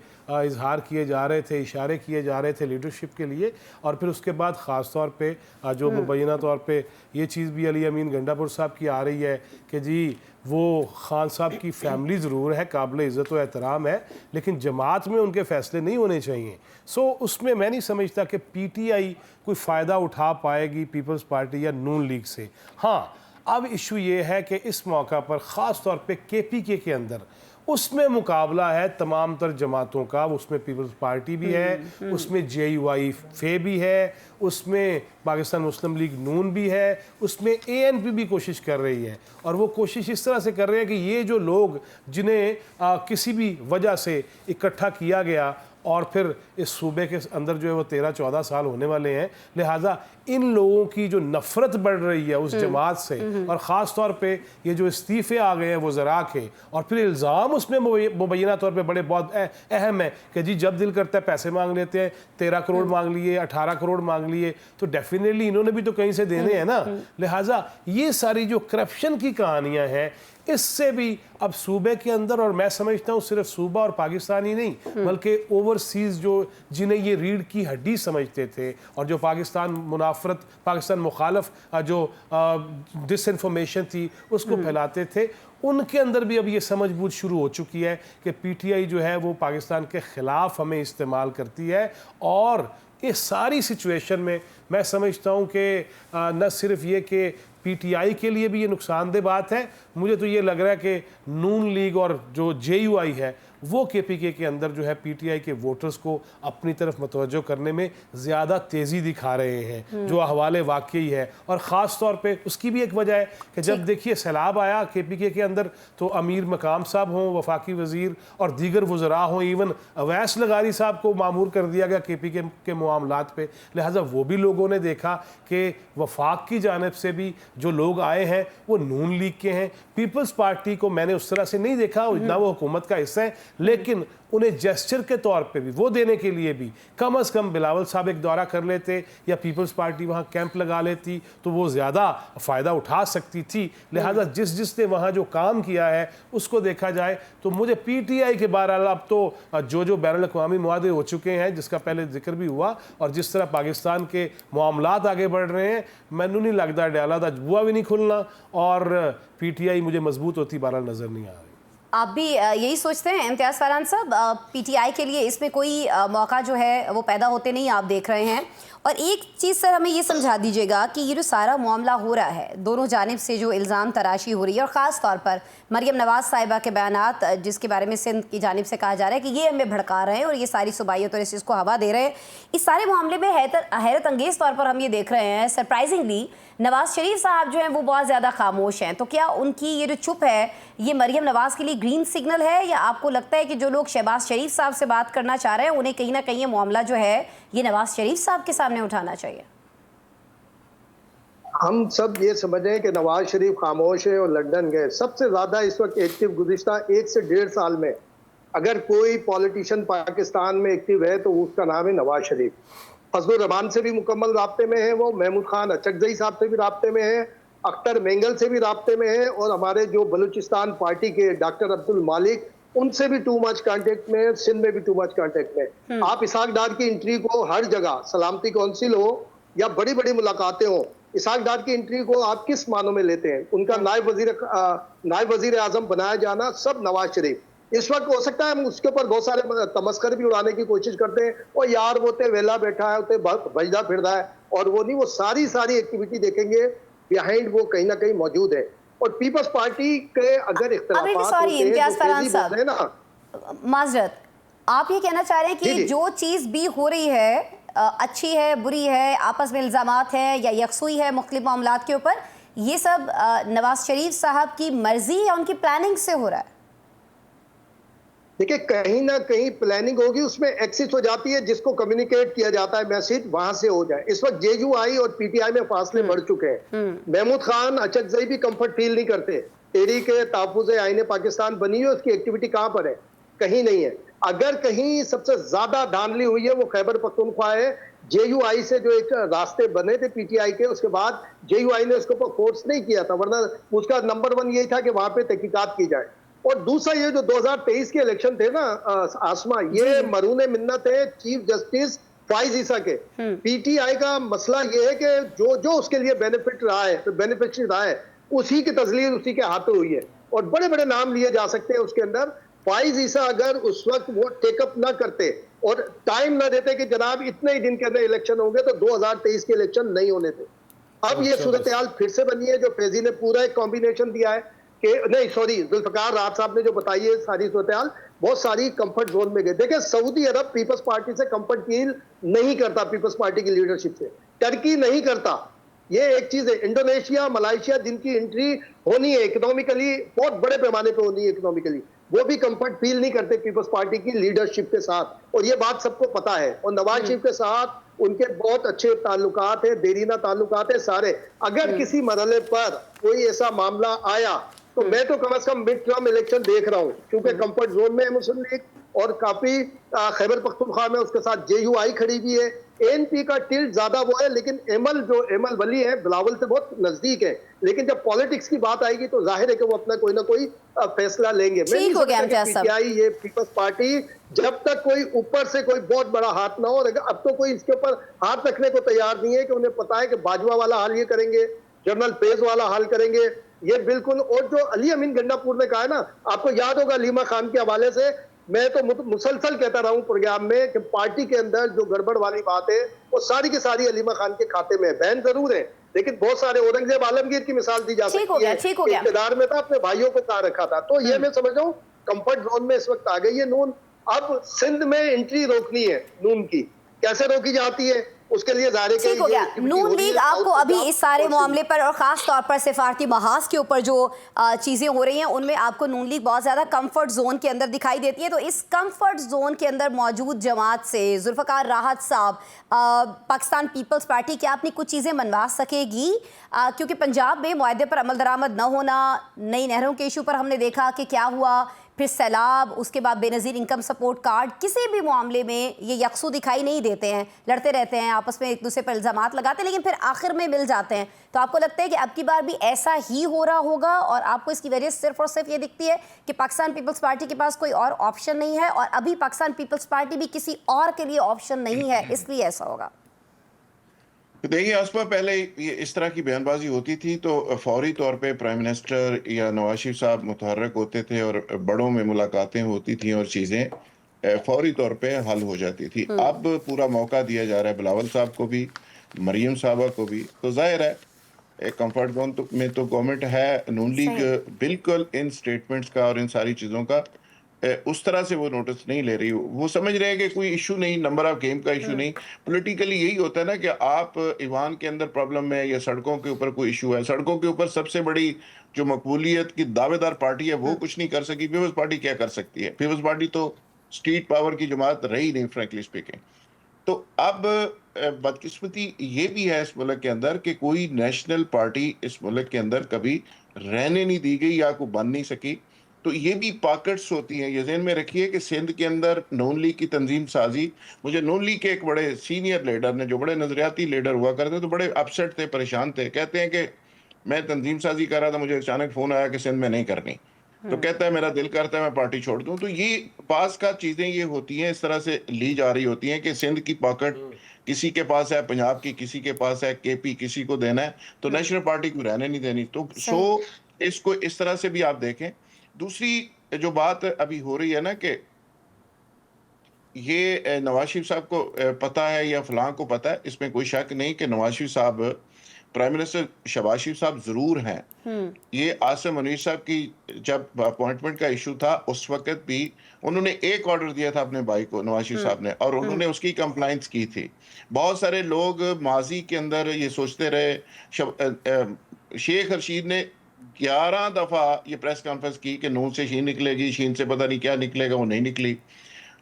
इजहार किए जा रहे थे, इशारे किए जा रहे थे लीडरशिप के लिए, और फिर उसके बाद ख़ास तौर पे जो मुबैना तौर पे ये चीज़ भी अली अमीन गंडापुर साहब की आ रही है कि जी वो ख़ान साहब की फैमिली ज़रूर है, काबिल इज़्ज़त व एहतराम है, लेकिन जमात में उनके फ़ैसले नहीं होने चाहिए। सो उसमें मैं नहीं समझता कि PTI कोई फ़ायदा उठा पाएगी पीपल्स पार्टी या नून लीग से। हाँ, अब इशू ये है कि इस मौका पर ख़ास तौर पे KPK के अंदर उसमें मुकाबला है तमाम तर जमातों का। उसमें पीपल्स पार्टी भी है, उसमें JUI फे भी है, उसमें पाकिस्तान मुस्लिम लीग नून भी है, उसमें ANP भी कोशिश कर रही है। और वो कोशिश इस तरह से कर रहे हैं कि ये जो लोग जिन्हें किसी भी वजह से इकट्ठा किया गया और फिर इस सूबे के अंदर जो है वो 13-14 साल होने वाले हैं, लिहाजा इन लोगों की जो नफ़रत बढ़ रही है उस जमात से, और ख़ास तौर पे ये जो इस्तीफ़े आ गए हैं वो ज़रा के, और फिर इल्ज़ाम उसमें मुबैना तौर पे बड़े बहुत अहम है कि जी जब दिल करता है पैसे मांग लेते हैं, 13 करोड़ मांग लिए, 18 करोड़ मांग लिए, तो डेफिनेटली इन्होंने भी तो कहीं से देने हैं ना। लिहाजा ये सारी जो करप्शन की कहानियाँ हैं, इससे भी अब सूबे के अंदर, और मैं समझता हूँ सिर्फ सूबा और पाकिस्तान ही नहीं बल्कि ओवरसीज़ जो जिन्हें ये रीढ़ की हड्डी समझते थे और जो पाकिस्तान मुनाफरत, पाकिस्तान मुखालफ जो डिसइंफॉर्मेशन थी उसको फैलाते थे, उनके अंदर भी अब ये समझ बूझ शुरू हो चुकी है कि PTI जो है वो पाकिस्तान के ख़िलाफ़ हमें इस्तेमाल करती है। और इस सारी सिचुएशन में मैं समझता हूँ कि न सिर्फ ये कि PTI के लिए भी ये नुकसानदेह बात है, मुझे तो ये लग रहा है कि नून लीग और जो JUI है वो KPK के अंदर जो है PTI के वोटर्स को अपनी तरफ मतवज्जो करने में ज़्यादा तेज़ी दिखा रहे हैं, जो अहवाले वाकई है। और ख़ास तौर पे उसकी भी एक वजह है कि जब देखिए सैलाब आया KPK के अंदर, तो अमीर मकाम साहब हों, वफाकी वज़ीर और दीगर वज़रा हों, इवन अवैस लगारी साहब को मामूर कर दिया गया KPK के मामलात पे। लिहाजा वो भी लोगों ने देखा कि वफाक की जानिब से भी जो लोग आए हैं वो नून लीग के हैं। पीपल्स पार्टी को मैंने उस तरह से नहीं देखा, ना वो हुकूमत का हिस्सा है, लेकिन उन्हें जेस्चर के तौर पे भी वो देने के लिए भी कम से कम बिलावल साहब एक दौरा कर लेते या पीपल्स पार्टी वहाँ कैंप लगा लेती तो वो ज़्यादा फ़ायदा उठा सकती थी। लिहाजा जिसने वहाँ जो काम किया है उसको देखा जाए तो मुझे PTI के बहरहाल अब तो जो बैनुल-अक़वामी मुआहदे हो चुके हैं जिसका पहले जिक्र भी हुआ और जिस तरह पाकिस्तान के मामलात आगे बढ़ रहे हैं, मैनू नहीं लगता अडयाला दा बुआ भी नहीं खुलना और PTI मुझे मजबूत होती बहरहाल नज़र नहीं आ रही। आप भी यही सोचते हैं इम्तियाज़ फरहान साहब? PTI के लिए इसमें कोई मौका जो है वो पैदा होते नहीं आप देख रहे हैं, और एक चीज़ सर हमें ये समझा दीजिएगा कि ये जो सारा मामला हो रहा है, दोनों जानिब से जो इल्ज़ाम तराशी हो रही है, और ख़ास तौर पर मरियम नवाज़ साहिबा के बयानात जिसके बारे में सिंध की जानिब से कहा जा रहा है कि ये हमें भड़का रहे हैं और ये सारी सूबाइयत और इस चीज़ को हवा दे रहे हैं, इस सारे मामले में हैरत अंगेज़ तौर पर हम ये देख रहे हैं सरप्राइजिंगली नवाज शरीफ साहब जो हैं वो बहुत ज़्यादा खामोश हैं। तो क्या उनकी ये जो चुप है ये मरियम नवाज़ के लिए ग्रीन सिग्नल है, या आपको लगता है कि जो लोग शहबाज शरीफ साहब से बात करना चाह रहे हैं उन्हें कहीं ना कहीं ये मामला जो है ये नवाज शरीफ साहब के सामने उठाना चाहिए? हम सब ये समझ रहे हैं कि नवाज शरीफ खामोश है और लंदन गए। सबसे ज्यादा इस वक्त एक्टिव गुज़िश्ता 1 से 1.5 साल में अगर कोई पॉलिटिशियन पाकिस्तान में एक्टिव है तो उसका नाम है नवाज शरीफ। फजलुर रहमान से भी मुकम्मल राब्ते में है वो, महमूद खान अचकजई साहब से भी राब्ते में है, अख्तर मेंगल से भी राब्ते में है, और हमारे जो बलूचिस्तान पार्टी के डॉक्टर अब्दुल मालिक उनसे भी टू मच कांटेक्ट में, सिंध में भी टू मच कांटेक्ट में। आप इसहाक डार की एंट्री को हर जगह, सलामती काउंसिल हो या बड़ी बड़ी मुलाकातें हो, इसहाक डार की एंट्री को आप किस मानों में लेते हैं? उनका नायब वजीर आजम बनाया जाना सब नवाज शरीफ। इस वक्त हो सकता है हम उसके ऊपर बहुत सारे तमस्कर भी उड़ाने की कोशिश करते हैं, और यार वो ते वेला बैठा है, उते भजदा फिरदा है, और वो नहीं, वो सारी एक्टिविटी देखेंगे बिहाइंड वो कहीं ना कहीं मौजूद है। और पीपल्स पार्टी के अगर माजरत, आप ये कहना चाह रहे हैं कि जो चीज़ भी हो रही है अच्छी है, बुरी है, आपस में इल्ज़ामात है या यकसुई है मुख्तलिफ मामलात के ऊपर, ये सब नवाज शरीफ साहब की मर्जी या उनकी प्लानिंग से हो रहा है? देखिए, कहीं ना कहीं प्लानिंग होगी, उसमें एक्सिस हो जाती है, जिसको कम्युनिकेट किया जाता है मैसेज वहां से हो जाए। इस वक्त जेयूआई और पीटीआई में फासले बढ़ चुके हैं। महमूद खान अचकजई भी कंफर्ट फील नहीं करते। तहरीक तहफ़्फ़ुज़ आईन पाकिस्तान बनी है, उसकी एक्टिविटी कहां पर है? कहीं नहीं है। अगर कहीं सबसे ज्यादा धांधली हुई है वो खैबर पख्तूनख्वा है। जेयूआई से जो एक रास्ते बने थे पीटीआई के, उसके बाद जेयूआई ने उसके ऊपर फोर्स नहीं किया था, वरना उसका नंबर 1 यही था कि वहां पे तहकीकात की जाए। और दूसरा, ये जो 2023 के इलेक्शन थे ना आसमा, ये मरून मिन्नत है चीफ जस्टिस फाइज ईसा के। पीटीआई का मसला ये है कि जो जो उसके लिए बेनिफिशियरी रहा है उसी की तजलील उसी के हाथों हुई है, और बड़े बड़े नाम लिए जा सकते हैं उसके अंदर। फाइज ईसा अगर उस वक्त वो टेकअप ना करते और टाइम ना देते कि जनाब इतने ही दिन के अंदर इलेक्शन होंगे, तो 2023 के इलेक्शन नहीं होने थे। अब ये सूरत हाल फिर से बनी है, जो फैजी ने पूरा एक कॉम्बिनेशन दिया है कि नहीं, सॉरी, जुल्फकार राहत साहब ने जो बताई है सारी सूरत हाल, बहुत सारी कंफर्ट जोन में गए। देखिए, सऊदी अरब पीपल्स पार्टी से कंफर्ट फील नहीं करता, पीपल्स पार्टी की लीडरशिप से। टर्की नहीं करता, ये एक चीज है। इंडोनेशिया, मलाइशिया, जिनकी एंट्री होनी है इकोनॉमिकली, बहुत बड़े पैमाने पे होनी है इकोनॉमिकली, वो भी कंफर्ट फील नहीं करते पीपल्स पार्टी की लीडरशिप के साथ, और ये बात सबको पता है। और नवाज शरीफ के साथ उनके बहुत अच्छे ताल्लुकात है, देरीना ताल्लुकात है सारे। अगर किसी मरहले पर कोई ऐसा मामला आया तो मैं तो कम से कम मिड टर्म इलेक्शन देख रहा हूँ, क्योंकि कंफर्ट जोन में है मुस्लिम लीग, और काफी खैबर पख्तूनख्वा में उसके साथ जेयूआई खड़ी भी है। एएनपी का टिल्ट ज्यादा वो है, लेकिन एमल वली है, बिलावल से बहुत नजदीक है। लेकिन जब पॉलिटिक्स की बात आएगी तो जाहिर है कि वो अपना कोई ना कोई फैसला लेंगे। पीटीआई, ये पीपल्स पार्टी, जब तक कोई ऊपर से कोई बहुत बड़ा हाथ ना हो, अब तो कोई इसके ऊपर हाथ रखने को तैयार नहीं है, कि उन्हें पता है कि बाजवा वाला हाल ये करेंगे, जनरल पेज वाला हाल करेंगे, ये बिल्कुल। और जो अली अमीन गंडापुर ने कहा है ना, आपको याद होगा अलीमा खान के हवाले से, मैं तो मुसलसल कहता रहा हूं प्रोग्राम में कि पार्टी के अंदर जो गड़बड़ वाली बात है वो सारी की सारी अलीमा खान के खाते में है। बहन जरूर है, लेकिन बहुत सारे, औरंगजेब आलमगीर की मिसाल दी जा सकती है, इक़्तिदार में था, अपने भाइयों को कहा रखा था। तो ये मैं समझ रहा हूँ कंफर्ट जोन में इस वक्त आ गई है नून। अब सिंध में एंट्री रोकनी है नून की, कैसे रोकी जाती है उसके लिए ठीक हो गया। नून लीग आपको अभी इस सारे मामले पर और ख़ास तौर पर सिफारती महाज के ऊपर जो चीज़ें हो रही हैं उनमें आपको नून लीग बहुत ज़्यादा कंफर्ट जोन के अंदर दिखाई देती है। तो इस कंफर्ट जोन के अंदर मौजूद जमात से जुल्फ़कार राहत साहब, पाकिस्तान पीपल्स पार्टी, क्या अपनी कुछ चीज़ें मनवा सकेगी? क्योंकि पंजाब में मुआहदे पर अमल दरामद न होना, नई नहरों के इशू पर हमने देखा कि क्या हुआ, फिर सैलाब, उसके बाद बेनज़ीर इनकम सपोर्ट कार्ड, किसी भी मामले में ये यकसू दिखाई नहीं देते हैं, लड़ते रहते हैं, आपस में एक दूसरे पर इल्ज़ामात लगाते हैं, लेकिन फिर आखिर में मिल जाते हैं। तो आपको लगता है कि अब की बार भी ऐसा ही हो रहा होगा, और आपको इसकी वजह सिर्फ और सिर्फ ये दिखती है कि पाकिस्तान पीपल्स पार्टी के पास कोई और ऑप्शन नहीं है, और अभी पाकिस्तान पीपल्स पार्टी भी किसी और के लिए ऑप्शन नहीं है, इसलिए ऐसा होगा? देखिए आसमा, पहले ये इस तरह की बयानबाजी होती थी तो फौरी तौर पे प्राइम मिनिस्टर या नवाज शरीफ साहब मुतहर्रिक होते थे और बड़ों में मुलाकातें होती थी और चीज़ें, फौरी तौर पे हल हो जाती थी। अब पूरा मौका दिया जा रहा है बिलावल साहब को भी, मरियम साहबा को भी। तो जाहिर है एक कंफर्ट जोन में तो गवर्नमेंट है। नून लीग बिल्कुल इन स्टेटमेंट्स का और इन सारी चीज़ों का उस तरह से वो नोटिस नहीं ले रही। वो समझ रहे हैं कि कोई इशू नहीं, नंबर ऑफ गेम का इशू नहीं। पॉलिटिकली यही होता है ना कि आप ईवान के अंदर प्रॉब्लम है या सड़कों के ऊपर कोई इशू है। सड़कों के ऊपर सबसे बड़ी जो मकबूलियत की दावेदार पार्टी है वो कुछ नहीं कर सकी। पीपल्स पार्टी क्या कर सकती है? पीपल्स पार्टी तो स्ट्रीट पावर की जमात रही नहीं, फ्रैंकली स्पीकिंग। तो अब बदकिस्मती ये भी है इस मुल्क के अंदर कि कोई नेशनल पार्टी इस मुल्क के अंदर कभी रहने नहीं दी गई या को बन नहीं सकी। तो ये भी पॉकेट्स होती हैं। ये ज़हन में रखिए कि सिंध के अंदर नून लीग की तंजीम साजी, मुझे नून लीग के एक बड़े सीनियर लीडर ने, जो बड़े नजरियाती लीडर हुआ करते, तो बड़े अपसेट थे, परेशान थे। कहते हैं कि मैं तंजीम साजी कर रहा था, मुझे अचानक फोन आया कि सिंध में नहीं करनी। तो कहता है मेरा दिल करता है मैं पार्टी छोड़ दूं। तो ये पास का चीजें ये होती हैं, इस तरह से ली जा रही होती हैं कि सिंध की पॉकेट किसी के पास है, पंजाब की किसी के पास है, केपी किसी को देना है, तो नेशनल पार्टी को रहने नहीं देनी। तो सो इसको इस तरह से भी आप देखें। दूसरी जो बात अभी हो रही है ना कि ये नवाज शरीफ साहब को पता है या फलां को पता है, इसमें कोई शक नहीं कि नवाज शरीफ साहब, प्राइम मिनिस्टर शहबाज शरीफ साहब जरूर हैं। ये आसिम मुनीर साहब की जब अपॉइंटमेंट का इशू था उस वक्त भी उन्होंने एक ऑर्डर दिया था अपने भाई को, नवाज शरीफ साहब ने, और उन्होंने उसकी कंप्लाइंस की थी। बहुत सारे लोग माजी के अंदर ये सोचते रहे, शेख रशीद ने 11 दफा ये प्रेस कॉन्फ्रेंस की कि नून से शीन निकलेगी, शीन से पता नहीं क्या निकलेगा, वो नहीं निकली।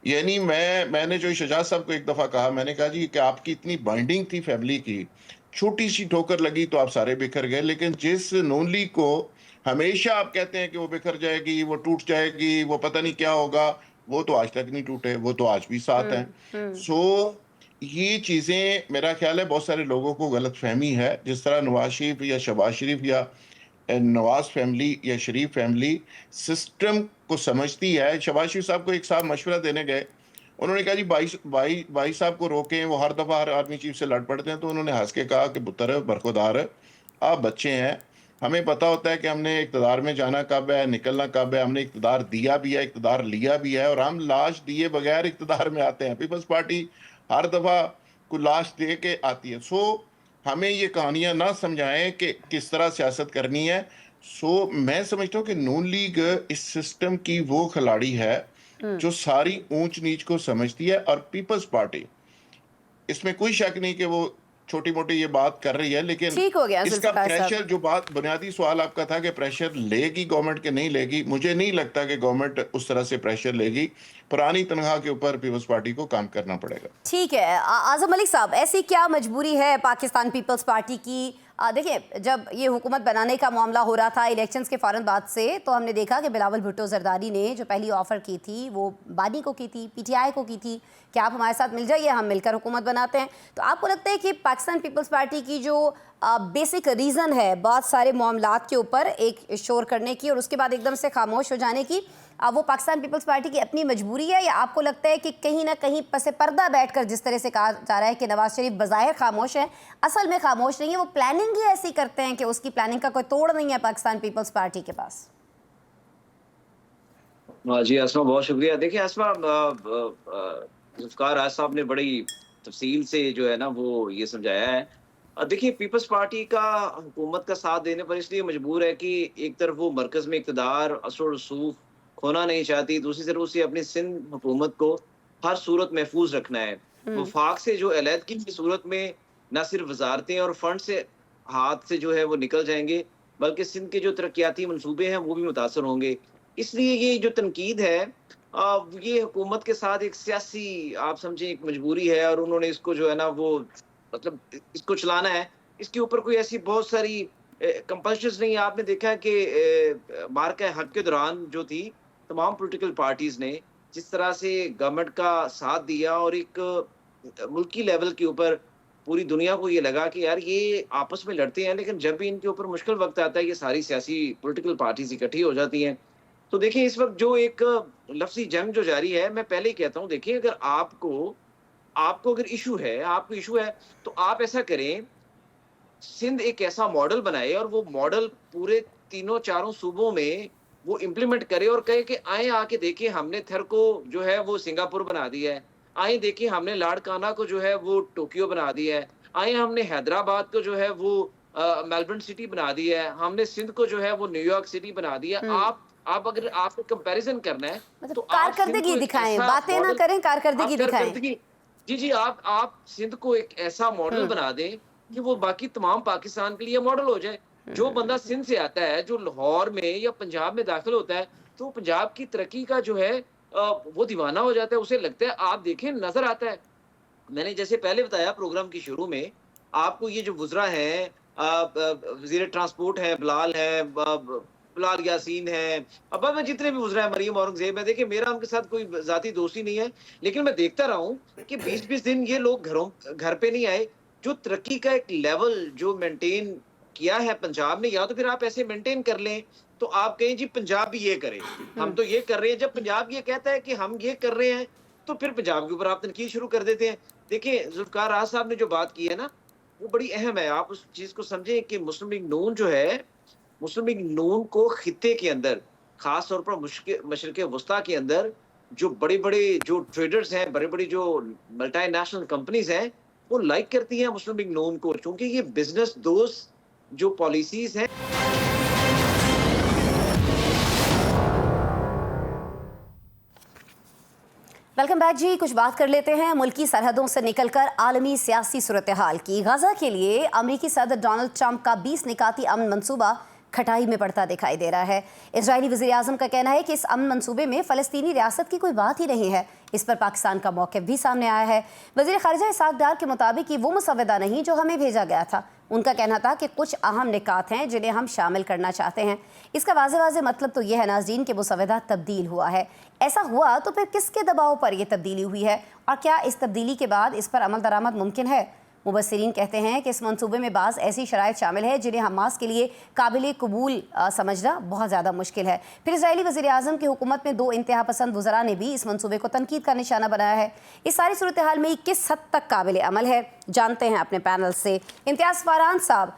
यानी मैंने जो शहजाद साहब को एक दफा कहा, मैंने कहा जी कि आपकी इतनी बाइंडिंग थी फैमिली की, छोटी सी ठोकर लगी तो आप सारे बिखर गए। लेकिन जिस नून लीग को हमेशा आप कहते हैं कि वो बिखर जाएगी, वो टूट जाएगी, वो पता नहीं क्या होगा, वो तो आज तक नहीं टूटे, वो तो आज भी साथ हैं। सो ये चीजें मेरा ख्याल है बहुत सारे लोगों को गलत फहमी है। जिस तरह नवाज शरीफ या शहबाज शरीफ या नवाज फैमिली या शरीफ फैमिली सिस्टम को समझती है। शहबाज शरीफ साहब को एक साहब मशवरा देने गए, उन्होंने कहा जी भाई साहब को रोकें, वो हर दफा हर आर्मी चीफ से लड़ पड़ते हैं। तो उन्होंने हंस के कहा कि पुत्र बरखुदार, आप बच्चे हैं, हमें पता होता है कि हमने इक़्तिदार में जाना कब है, निकलना कब है। हमने इक़्तिदार दिया भी है, इक़्तिदार लिया भी है, और हम लाश दिए बगैर इक़्तिदार में आते हैं। पीपल्स पार्टी हर दफा को लाश दे के आती है। सो हमें ये कहानियां ना समझाएं कि किस तरह सियासत करनी है। सो मैं समझता हूँ कि नून लीग इस सिस्टम की वो खिलाड़ी है जो सारी ऊंच नीच को समझती है, और पीपल्स पार्टी इसमें कोई शक नहीं कि वो छोटी मोटी ये बात कर रही है। लेकिन ठीक हो गया इसका प्रेशर, जो बात बुनियादी सवाल आपका था कि प्रेशर लेगी गवर्नमेंट के नहीं लेगी, मुझे नहीं लगता कि गवर्नमेंट उस तरह से प्रेशर लेगी। पुरानी तनख्वाह के ऊपर पीपल्स पार्टी को काम करना पड़ेगा। ठीक है आजम मलिक साहब, ऐसी क्या मजबूरी है पाकिस्तान पीपल्स पार्टी की? देखिए, जब ये हुकूमत बनाने का मामला हो रहा था इलेक्शंस के फ़ौरन बाद से, तो हमने देखा कि बिलावल भुट्टो जरदारी ने जो पहली ऑफ़र की थी वो बानी को की थी, पीटीआई को की थी कि आप हमारे साथ मिल जाइए, हम मिलकर हुकूमत बनाते हैं। तो आपको लगता है कि पाकिस्तान पीपल्स पार्टी की जो बेसिक रीज़न है बहुत सारे मामलात के ऊपर एक शोर करने की और उसके बाद एकदम से खामोश हो जाने की, वो पाकिस्तान पीपल्स पार्टी की अपनी मजबूरी है, या आपको लगता है कि कहीं ना कहीं पसे पर्दा बैठकर जिस तरह से कहा जा रहा है कि नवाज शरीफ बज़ाहिर खामोश है, असल में खामोश नहीं है, वो प्लानिंग ही ऐसी करते हैं कि उसकी प्लानिंग का कोई तोड़ नहीं है पाकिस्तान पीपल्स पार्टी के पास? जी आसमा, बहुत शुक्रिया। देखिए आसमा, जुल्फ़िकार आज साहब ने बड़ी तफसील से जो है ना वो ये समझाया है। देखिए, पीपल्स पार्टी का हुकूमत का साथ देने पर इसलिए मजबूर है कि एक तरफ वो मरकज में इक़्तिदार असर रसूख खोना नहीं चाहती, दूसरी तरफ उसे अपनी सिंध हुकूमत को हर सूरत महफूज रखना है। वफाक से जो अलहदगी की सूरत में न सिर्फ वजारतें और फंड से हाथ से जो है वो निकल जाएंगे, बल्कि सिंध के जो तरक्याती मनसूबे हैं वो भी मुतासर होंगे। इसलिए ये जो तनकीद है ये हुकूमत के साथ एक सियासी, आप समझें, एक मजबूरी है, और उन्होंने इसको जो है ना वो मतलब इसको चलाना है। इसके ऊपर कोई ऐसी बहुत सारी कंपल्शंस नहीं है। आपने देखा कि मार्का हक के दौरान जो थी तमाम पॉलिटिकल पार्टीज ने जिस तरह से गवर्नमेंट का साथ दिया, और एक मुल्की लेवल के ऊपर पूरी दुनिया को ये लगा कि यार ये आपस में लड़ते हैं, लेकिन जब भी इनके ऊपर मुश्किल वक्त आता है ये सारी सियासी पॉलिटिकल पार्टीज इकट्ठी हो जाती हैं। तो देखिए, इस वक्त जो एक लफ्जी जंग जो जारी है, मैं पहले ही कहता हूँ, देखिए अगर आपको अगर इशू है तो आप ऐसा करें, सिंध एक ऐसा मॉडल बनाए और वो मॉडल पूरे तीनों चारों सूबों में वो इम्प्लीमेंट करे और कहे कि आए आके देखिए हमने थर को जो है वो सिंगापुर बना दिया है, आए देखिए हमने लाड़काना को जो है वो टोक्यो बना दिया है, आए हमने हैदराबाद को जो है वो मेलबर्न सिटी बना दिया है, हमने सिंध को जो है वो न्यूयॉर्क सिटी बना दिया। आप अगर आपको कंपैरिजन करना है मतलब तो आप सिंध कारकर्दगी को एक दिखाएं, ऐसा बातें ना मॉडल, करें, कारकर्दगी आप दिखाएं। कारकर्दगी, जी जी, आप सिंध को एक ऐसा मॉडल बना दें कि वो बाकी तमाम पाकिस्तान के लिए मॉडल हो जाए। जो बंदा सिंध से आता है, जो लाहौर में या पंजाब में दाखिल होता है, तो पंजाब की तरक्की का जो है वो दीवाना हो जाता है, उसे लगता है, आप देखें नजर आता है। मैंने जैसे पहले बताया प्रोग्राम की शुरू में, आपको ये जो वुज़रा हैं, वज़ीर ट्रांसपोर्ट है, बिलाल यासीन है, अब मैं जितने भी वुज़रा हैं, मरीम औरंगज़ेब है, देखिए मेरा उनके साथ कोई ज़ाती दोस्ती नहीं है, लेकिन मैं देखता रहा हूँ कि 20-20 दिन ये लोग घर पे नहीं आए। जो तरक्की का एक लेवल जो मेंटेन किया है पंजाब ने, या तो फिर आप ऐसे मेंटेन कर लें तो आप कहें जी पंजाब भी ये करे, हम तो ये कर रहे हैं। जब पंजाब ये कहता है कि हम ये कर रहे हैं तो फिर पंजाब के ऊपर आप तनकीद शुरू कर देते हैं। देखिए जुल्फ़िकार राज साहब ने जो बात की है ना, वो बड़ी अहम है। आप उस चीज को समझें कि मुस्लिम लीग नून जो है, मुस्लिम लीग नून को खित्ते के अंदर, खास तौर पर मशरिक़ वस्ता के अंदर जो बड़े बड़े जो ट्रेडर्स हैं, बड़े बड़ी जो मल्टीनेशनल कंपनीज हैं, वो लाइक करती हैं मुस्लिम लीग नून को, क्योंकि ये बिजनेस दोस्त जो पॉलिसीज हैं। वेलकम बैक जी। कुछ बात कर लेते हैं मुल्की सरहदों से निकलकर आलमी सियासी सूरत हाल की। गाजा के लिए अमरीकी सदर डोनाल्ड ट्रंप का 20 निकाती अमन मंसूबा खटाई में पड़ता दिखाई दे रहा है। इजरायली वज़ीर आज़म का कहना है कि इस अमन मंसूबे में फ़लस्तीनी रियासत की कोई बात ही नहीं है। इस पर पाकिस्तान का मौक़िफ़ भी सामने आया है। वज़ीर ख़ारिजा इसाक डार के मुताबिक ये वो मुसवदा नहीं जो हमें भेजा गया था। उनका कहना था कि कुछ अहम निकात हैं जिन्हें हम शामिल करना चाहते हैं। इसका वाज़े मतलब तो यह है नाज़रीन कि मुसवदा तब्दील हुआ है। ऐसा हुआ तो फिर किसके दबाव पर यह तब्दीली हुई है और क्या इस तब्दीली के बाद इस पर अमल दरामद मुमकिन है? मुबस्सिरीन कहते हैं कि इस मंसूबे में बाज़ ऐसी शराइत शामिल है जिन्हें हमास के लिए काबिल कबूल समझना बहुत ज़्यादा मुश्किल है। फिर इजरायली वज़ीर आज़म की हुकूमत में 2 इंतहा पसंद वज़रा ने भी इस मंसूबे को तनकीद का निशाना बनाया है। इस सारी सूरत हाल में किस हद तक काबिल अमल है, जानते हैं अपने पैनल से। इम्तियाज़ फ़रहान साहब,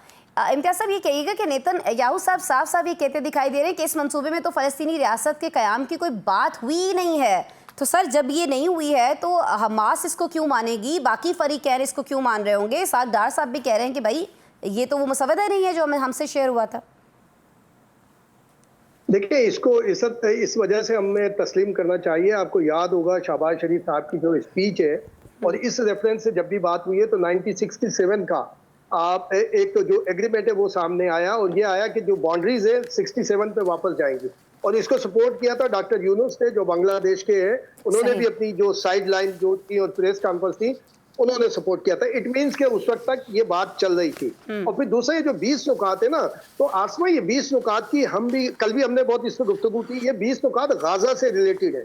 इम्तियाज़ साहब ये कहिएगा कि नेतन्याहू साहब साफ ये कहते दिखाई दे रहे हैं कि इस मंसूबे में तो फ़लस्तीनी रियासत के क़याम की कोई बात हुई नहीं है। तो सर जब ये नहीं हुई है तो हमास इसको क्यों मानेगी, बाकी फरीकैन इसको क्यों मान रहे होंगे? इसाक डार साहब भी कह रहे हैं कि भाई ये तो वो मुसवदा नहीं है जो हमसे शेयर हुआ था। देखिए, इसको इस वजह से हमें तस्लीम करना चाहिए। आपको याद होगा शहबाज शरीफ साहब की जो स्पीच है, और इस रेफरेंस से जब भी बात हुई है तो 1967 का एक तो जो एग्रीमेंट है वो सामने आया, और ये आया कि जो बाउंड्रीज है 67 पे वापस जाएंगी, और इसको सपोर्ट किया था डॉक्टर यूनुस ने जो बांग्लादेश के हैं। उन्होंने भी अपनी जो साइड लाइन जो थी और प्रेस कॉन्फ्रेंस थी उन्होंने सपोर्ट किया था। इट मीन्स के उस वक्त तक ये बात चल रही थी। और फिर दूसरा ये जो 20 नुकात है ना, तो आसमा ये 20 नुकात की कल भी हमने बहुत इस पर गुफ्तगू की। ये 20 नुकात गाजा से रिलेटेड है।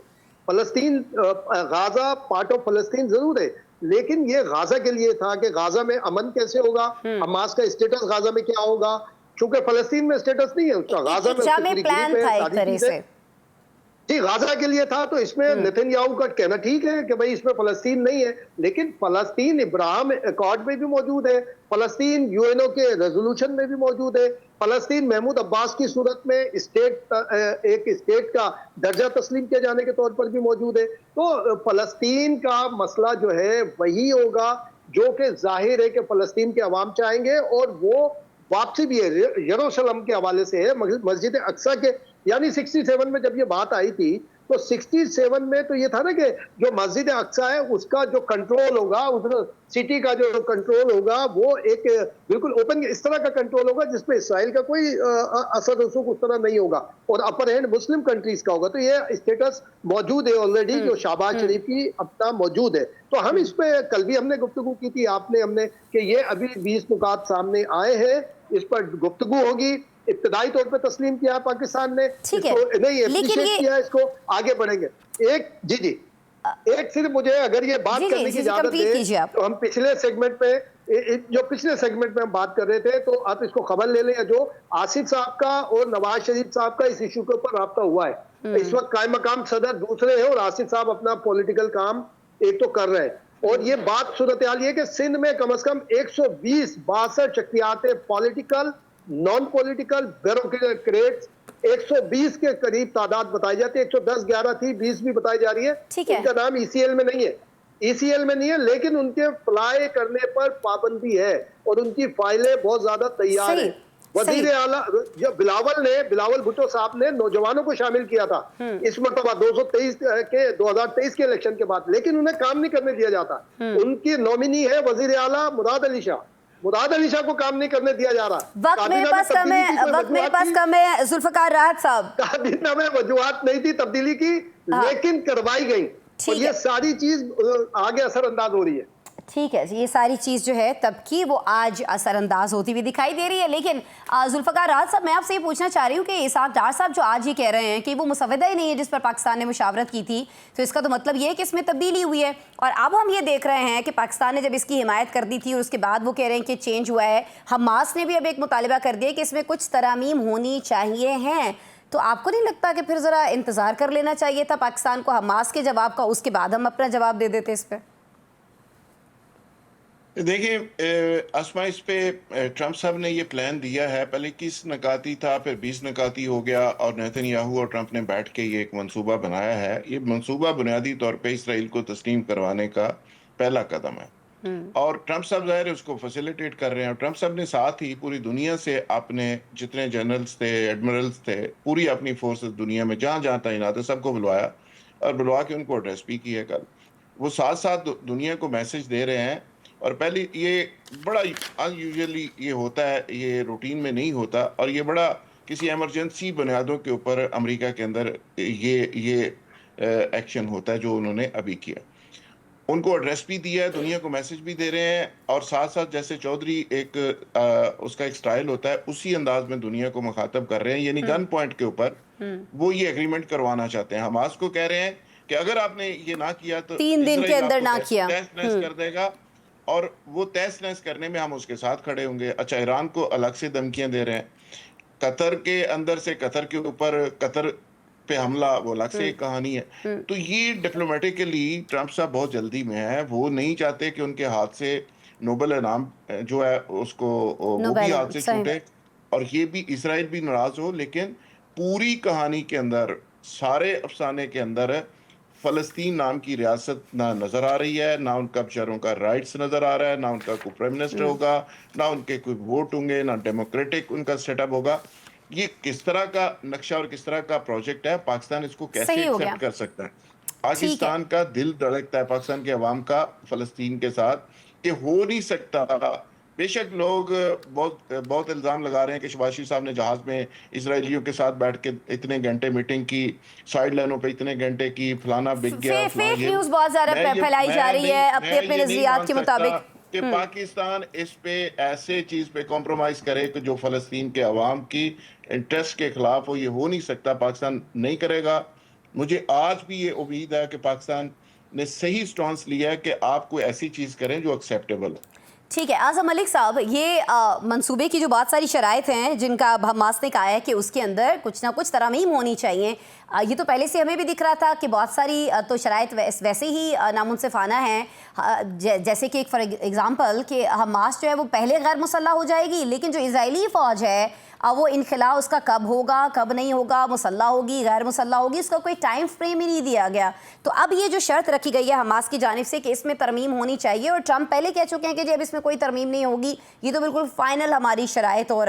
फलस्तीन, गाजा पार्ट ऑफ फलस्तीन जरूर है, लेकिन ये गाजा के लिए था कि गाजा में अमन कैसे होगा, हमास का स्टेटस गाजा में क्या होगा, चूंकि फलस्तीन में स्टेटस नहीं है उसका, गाजा में प्लान था एक तरह से। जी, गाजा के लिए था। तो इसमें नेतन्याहू का कहना ठीक है कि भाई इसमें फलस्तीन नहीं है, लेकिन फलस्तीन इब्राहिम अकॉर्ड में भी मौजूद है, फलस्तीन यूएनओ के रेजोल्यूशन में भी मौजूद है, फलस्तीन महमूद अब्बास की सूरत में एक स्टेट का दर्जा तस्लीम किए जाने के तौर पर भी मौजूद है। तो फलस्तीन का मसला जो है वही होगा जो कि जाहिर है कि फलस्तीन के अवाम चाहेंगे, और वो वापसी भी है यरूशलेम के हवाले से है, मस्जिद अक्सा के। यानी 67 में जब ये बात आई थी तो 67 में तो ये था ना कि जो मस्जिद अक्सा है उसका जो कंट्रोल होगा, उस सिटी का जो कंट्रोल होगा वो एक बिल्कुल ओपन इस तरह का कंट्रोल होगा जिसमें इसराइल का कोई असर रसूख उस तरह नहीं होगा, और अपर हैंड मुस्लिम कंट्रीज का होगा। तो ये स्टेटस मौजूद है ऑलरेडी, जो शहबाज शरीफ की अपना मौजूद है। तो हम इस पे कल भी हमने गुफ्तगू की थी, हमने कि ये अभी 20 नुकात सामने आए हैं, इस पर गुफ्तगू होगी। इब्तदाई तौर पर तस्लीम किया पाकिस्तान ने, नहीं एप्रिशिएट किया, इसको आगे बढ़ेंगे। एक सिर्फ मुझे अगर ये बात करने की इजाजत दें तो हम पिछले सेगमेंट में हम बात कर रहे थे, तो आप इसको खबर ले लें, जो आसिफ साहब का और नवाज शरीफ साहब का इस इशू के ऊपर राब्ता हुआ है। इस वक्त कायम मकाम सदर दूसरे हैं और आसिफ साहब अपना पॉलिटिकल काम एक तो कर रहे हैं। और ये बात सूरत हाल ये कि सिंध में कम से कम 120 62 शख्सियातें, पॉलिटिकल, नॉन पॉलिटिकल, ब्यूरोक्रेट्स, 120 के करीब तादाद बताई जाती है, 110 11 थी, 20 भी बताई जा रही है। ठीक है। उनका नाम ईसीएल में नहीं है, ईसीएल में नहीं है, लेकिन उनके फ्लाई करने पर पाबंदी है और उनकी फाइलें बहुत ज्यादा तैयार है। वजीर आला जब बिलावल भुट्टो साहब ने नौजवानों को शामिल किया था इस मरतबा 2023 के इलेक्शन के बाद, लेकिन उन्हें काम नहीं करने दिया जाता। उनकी नॉमिनी है वजीर आला मुराद अली शाह को काम नहीं करने दिया जा रहा। वक्त मेरे पास कम है जुल्फकार राहत साहब। काबीना में वजूहात नहीं थी तब्दीली की, लेकिन करवाई गई और ये सारी चीज आगे असरअंदाज हो रही है। ठीक है, ये सारी चीज़ जो है तब की वो आज असरअंदाज होती हुई दिखाई दे रही है। लेकिन जुल्फकार राहत साहब, मैं आपसे ये पूछना चाह रही हूँ कि इसाक डार साहब जो आज ये कह रहे हैं कि वो मुसवदा ही नहीं है जिस पर पाकिस्तान ने मुशावरत की थी, तो इसका तो मतलब ये है कि इसमें तब्दीली हुई है। और अब हम ये देख रहे हैं कि पाकिस्तान ने जब इसकी हिमायत कर दी थी और उसके बाद वो कह रहे हैं कि चेंज हुआ है। हमास ने भी अब एक मुतालिबा कर दिया कि इसमें कुछ तरामीम होनी चाहिए हैं। तो आपको नहीं लगता कि फिर ज़रा इंतज़ार कर लेना चाहिए था पाकिस्तान को हमास के जवाब का, उसके बाद हम अपना जवाब दे देते इस पर? देखिए आसमा, इस पे ट्रंप साहब ने ये प्लान दिया है, पहले 21 नकाती था, फिर 20 नकाती हो गया और नेतन्याहू और ट्रंप ने बैठ के ये एक मंसूबा बनाया है। ये मंसूबा बुनियादी तौर पे इसराइल को तस्लीम करवाने का पहला कदम है और ट्रंप साहब ज़ाहिर है उसको फैसिलिटेट कर रहे हैं। और ट्रंप साहब ने साथ ही पूरी दुनिया से अपने जितने जनरल्स थे, एडमिरल्स थे, पूरी अपनी फोर्सेस दुनिया में जहाँ जहाँ तैनात है सबको बुलवाया और बुलवा के उनको एड्रेस भी किया। कल वो साथ साथ दुनिया को मैसेज दे रहे हैं। और पहले ये बड़ा अनयूजुअली ये होता है, ये रूटीन में नहीं होता और ये बड़ा किसी एमरजेंसी बुनियादों के ऊपर अमेरिका के अंदर ये एक्शन होता है जो उन्होंने अभी किया। उनको एड्रेस भी दिया है, दुनिया को मैसेज भी दे रहे हैं और साथ साथ जैसे चौधरी उसका एक स्टाइल होता है उसी अंदाज में दुनिया को मुखातब कर रहे हैं। यानी गन पॉइंट के ऊपर वो ये एग्रीमेंट करवाना चाहते हैं। हमास को कह रहे हैं कि अगर आपने ये ना किया तो 3 दिन के अंदर ना किया कर देगा और वो तहस नहस करने में हम उसके साथ खड़े होंगे। अच्छा, ईरान को अलग से धमकियां दे रहे हैं, कतर के अंदर से कतर के ऊपर कतर पे हमला, वो अलग से एक कहानी है। तो ये डिप्लोमेटिकली ट्रंप साहब बहुत जल्दी में है, वो नहीं चाहते कि उनके हाथ से नोबेल इनाम जो है उसको वो भी हाथ से छूटे और ये भी इसराइल भी नाराज हो। लेकिन पूरी कहानी के अंदर, सारे अफसाने के अंदर फ़लस्तीन नाम की रियासत ना नज़र आ रही है, ना उनका बेचारों का राइट्स नज़र आ रहा है, ना उनका कोई प्राइम मिनिस्टर होगा, ना उनके कोई वोट होंगे, ना डेमोक्रेटिक उनका सेटअप होगा। ये किस तरह का नक्शा और किस तरह का प्रोजेक्ट है, पाकिस्तान इसको कैसे एक्सेप्ट कर सकता है? पाकिस्तान का दिल धड़कता है पाकिस्तान के अवाम का फ़लस्तीन के साथ कि हो नहीं सकता। बेशक लोग बहुत इल्ज़ाम लगा रहे हैं कि शबाशी साहब ने जहाज़ में इसराइलियों के साथ बैठ के इतने घंटे मीटिंग की, साइड लाइनों पे इतने घंटे की, फलाना बिक गया। फेक न्यूज़ बहुत ज़्यादा फैलाई जा रही है अपने नज़रियात के मुताबिक कि पाकिस्तान इस पे ऐसे चीज़ पे कॉम्प्रोमाइज़ करे कि जो फ़लस्तीन के अवाम की इंटरेस्ट के खिलाफ हो। ये हो नहीं सकता, पाकिस्तान नहीं करेगा। मुझे आज भी ये उम्मीद है कि पाकिस्तान ने सही स्टॉन्स लिया है कि आप कोई ऐसी चीज़ करें जो एक्सेप्टेबल हो। ठीक है आज़म मलिक साहब, ये मंसूबे की जो बहुत सारी शराइत हैं जिनका हमास ने कहा है कि उसके अंदर कुछ ना कुछ तरमीम होनी चाहिए, ये तो पहले से हमें भी दिख रहा था कि बहुत सारी तो शराइत वैसे ही नामुनसिफाना हैं। जैसे कि एक फॉर एग्ज़ाम्पल कि हमास जो है वो पहले गैर मुसल्लह हो जाएगी, लेकिन जो इज़राइली फ़ौज है वो इनखला उसका कब होगा, कब नहीं होगा, मुसल्लह होगी, गैर मुसल्लह होगी, इसका कोई टाइम फ्रेम ही नहीं दिया गया। तो अब ये जो शर्त रखी गई है हमास की जानिब से कि इसमें तरमीम होनी चाहिए और ट्रंप पहले कह चुके हैं कि जब इसमें कोई तरमीम नहीं होगी, ये तो बिल्कुल फाइनल हमारी शराइत और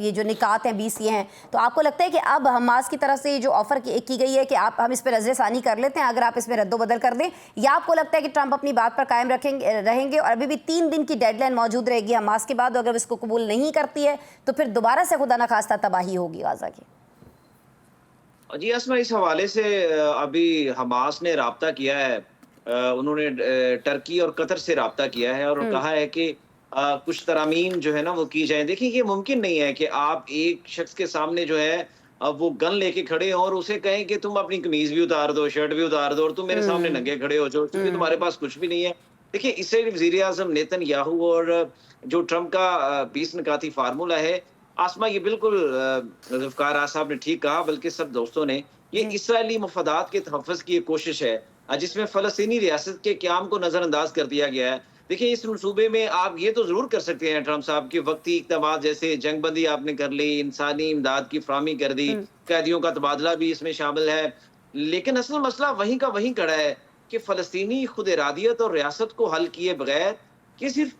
ये जो निकात हैं 20 ये हैं। तो आपको लगता है कि अब हमास की तरफ से जो ऑफ़र की गई है कि आप हम इस पर नज़रसानी कर लेते हैं अगर आप इसमें रद्दोबदल कर दें, या आपको लगता है कि ट्रंप अपनी बात पर कायम रहेंगे और अभी भी 3 दिन की डेडलाइन मौजूद रहेगी हमास के बाद, अगर इसको कबूल नहीं करती है तो फिर दोबारा से खुदा न खास्ता तबाही होगी गाज़ा की? जी आसमा, इस हवाले से अभी हमास ने राब्ता किया है, उन्होंने टर्की और कतर से राब्ता किया है और कहा है कि कुछ तरामीम जो है ना वो की जाए। देखिए ये मुमकिन नहीं है कि आप एक शख्स के सामने जो है वो गन लेके खड़े हो और उसे कहें कि तुम अपनी कमीज भी उतार दो, शर्ट भी उतार दो और तुम मेरे सामने नंगे खड़े हो जाओ क्योंकि तुम्हारे पास कुछ भी नहीं है। देखिए इसराइली वज़ीर आज़म नेतन्याहू और जो ट्रंप का 20 निकाती फार्मूला है, आसमा ये बिल्कुल ज़ुल्फ़िकार साहब ने ठीक कहा, बल्कि सब दोस्तों ने, ये इसराइली मफादात के तहफ़्फ़ुज़ की एक कोशिश है जिसमें फ़लस्तीनी रियासत के क़याम को नज़रअंदाज कर दिया गया है। देखिए इस मंसूबे में आप ये तो जरूर कर सकते हैं ट्रंप साहब के वक्ती इक़दाम, जैसे जंगबंदी आपने कर ली, इंसानी इमदाद की फराहमी कर दी, कैदियों का तबादला भी इसमें शामिल है। लेकिन असल मसला वहीं का वहीं खड़ा है कि फ़लस्तीनी खुद इरादियत और रियासत को हल किए बगैर कि सिर्फ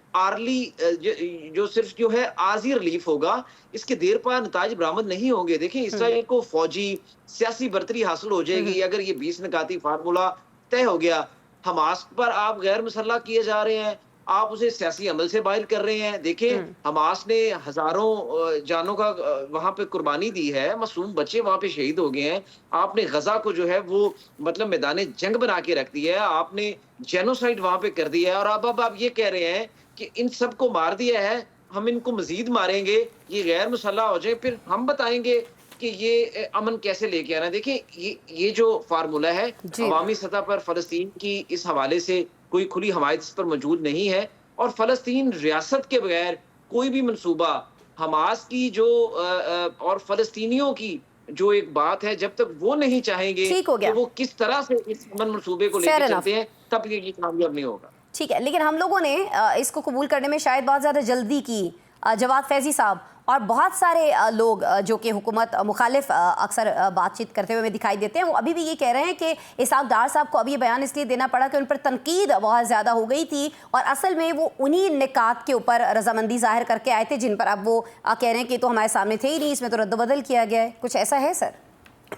जो सिर्फ जो है आर्जी रिलीफ होगा, इसके देर पा नताज बरामद नहीं होंगे। देखिए इसराइल को फौजी सियासी बर्तरी हासिल हो जाएगी अगर ये 20 निकाती फार्मूला तय हो गया। हमास पर आप गैर मुसल्लह किए जा रहे हैं, आप उसे सियासी अमल से बाहर कर रहे हैं। देखिए हमास ने हजारों जानों का वहां पे कुर्बानी दी है, मासूम बच्चे वहां पे शहीद हो गए हैं। आपने गजा को जो है वो मतलब मैदान जंग बना के रख दिया है, आपने जेनोसाइड वहां पे कर दिया है, और अब आप ये कह रहे हैं कि इन सबको मार दिया है, हम इनको मजीद मारेंगे, ये गैर मुसल्लह हो जाए, फिर हम बताएंगे कि ये अमन कैसे लेके आना। देखिए ये जो फार्मूला है अवामी सतह पर फ़लस्तीन की इस हवाले से कोई खुली हमायत इस पर मौजूद नहीं है, और फ़लस्तीन रियासत के बगैर कोई भी मंसूबा हमास की जो और फ़लस्तीनियों की जो एक बात है, जब तक वो नहीं चाहेंगे कि वो किस तरह से इस अमन मंसूबे को लेकर चलते हैं, तब ये कामयाब नहीं होगा। ठीक है, लेकिन हम लोगों ने इसको कबूल करने में शायद बहुत ज़्यादा जल्दी की। जवाद फैज़ी साहब और बहुत सारे लोग जो कि हुकूमत मुखालिफ अक्सर बातचीत करते हुए दिखाई देते हैं, वो अभी भी ये कह रहे हैं कि इसहाक डार साहब को अब ये बयान इसलिए देना पड़ा कि उन पर तनकीद बहुत ज़्यादा हो गई थी, और असल में वो उन्हीं निकात के ऊपर रजामंदी जाहिर करके आए थे जिन पर अब वो कह रहे हैं कि तो हमारे सामने थे ही नहीं, इसमें तो रद्द-बदल किया गया है। कुछ ऐसा है सर?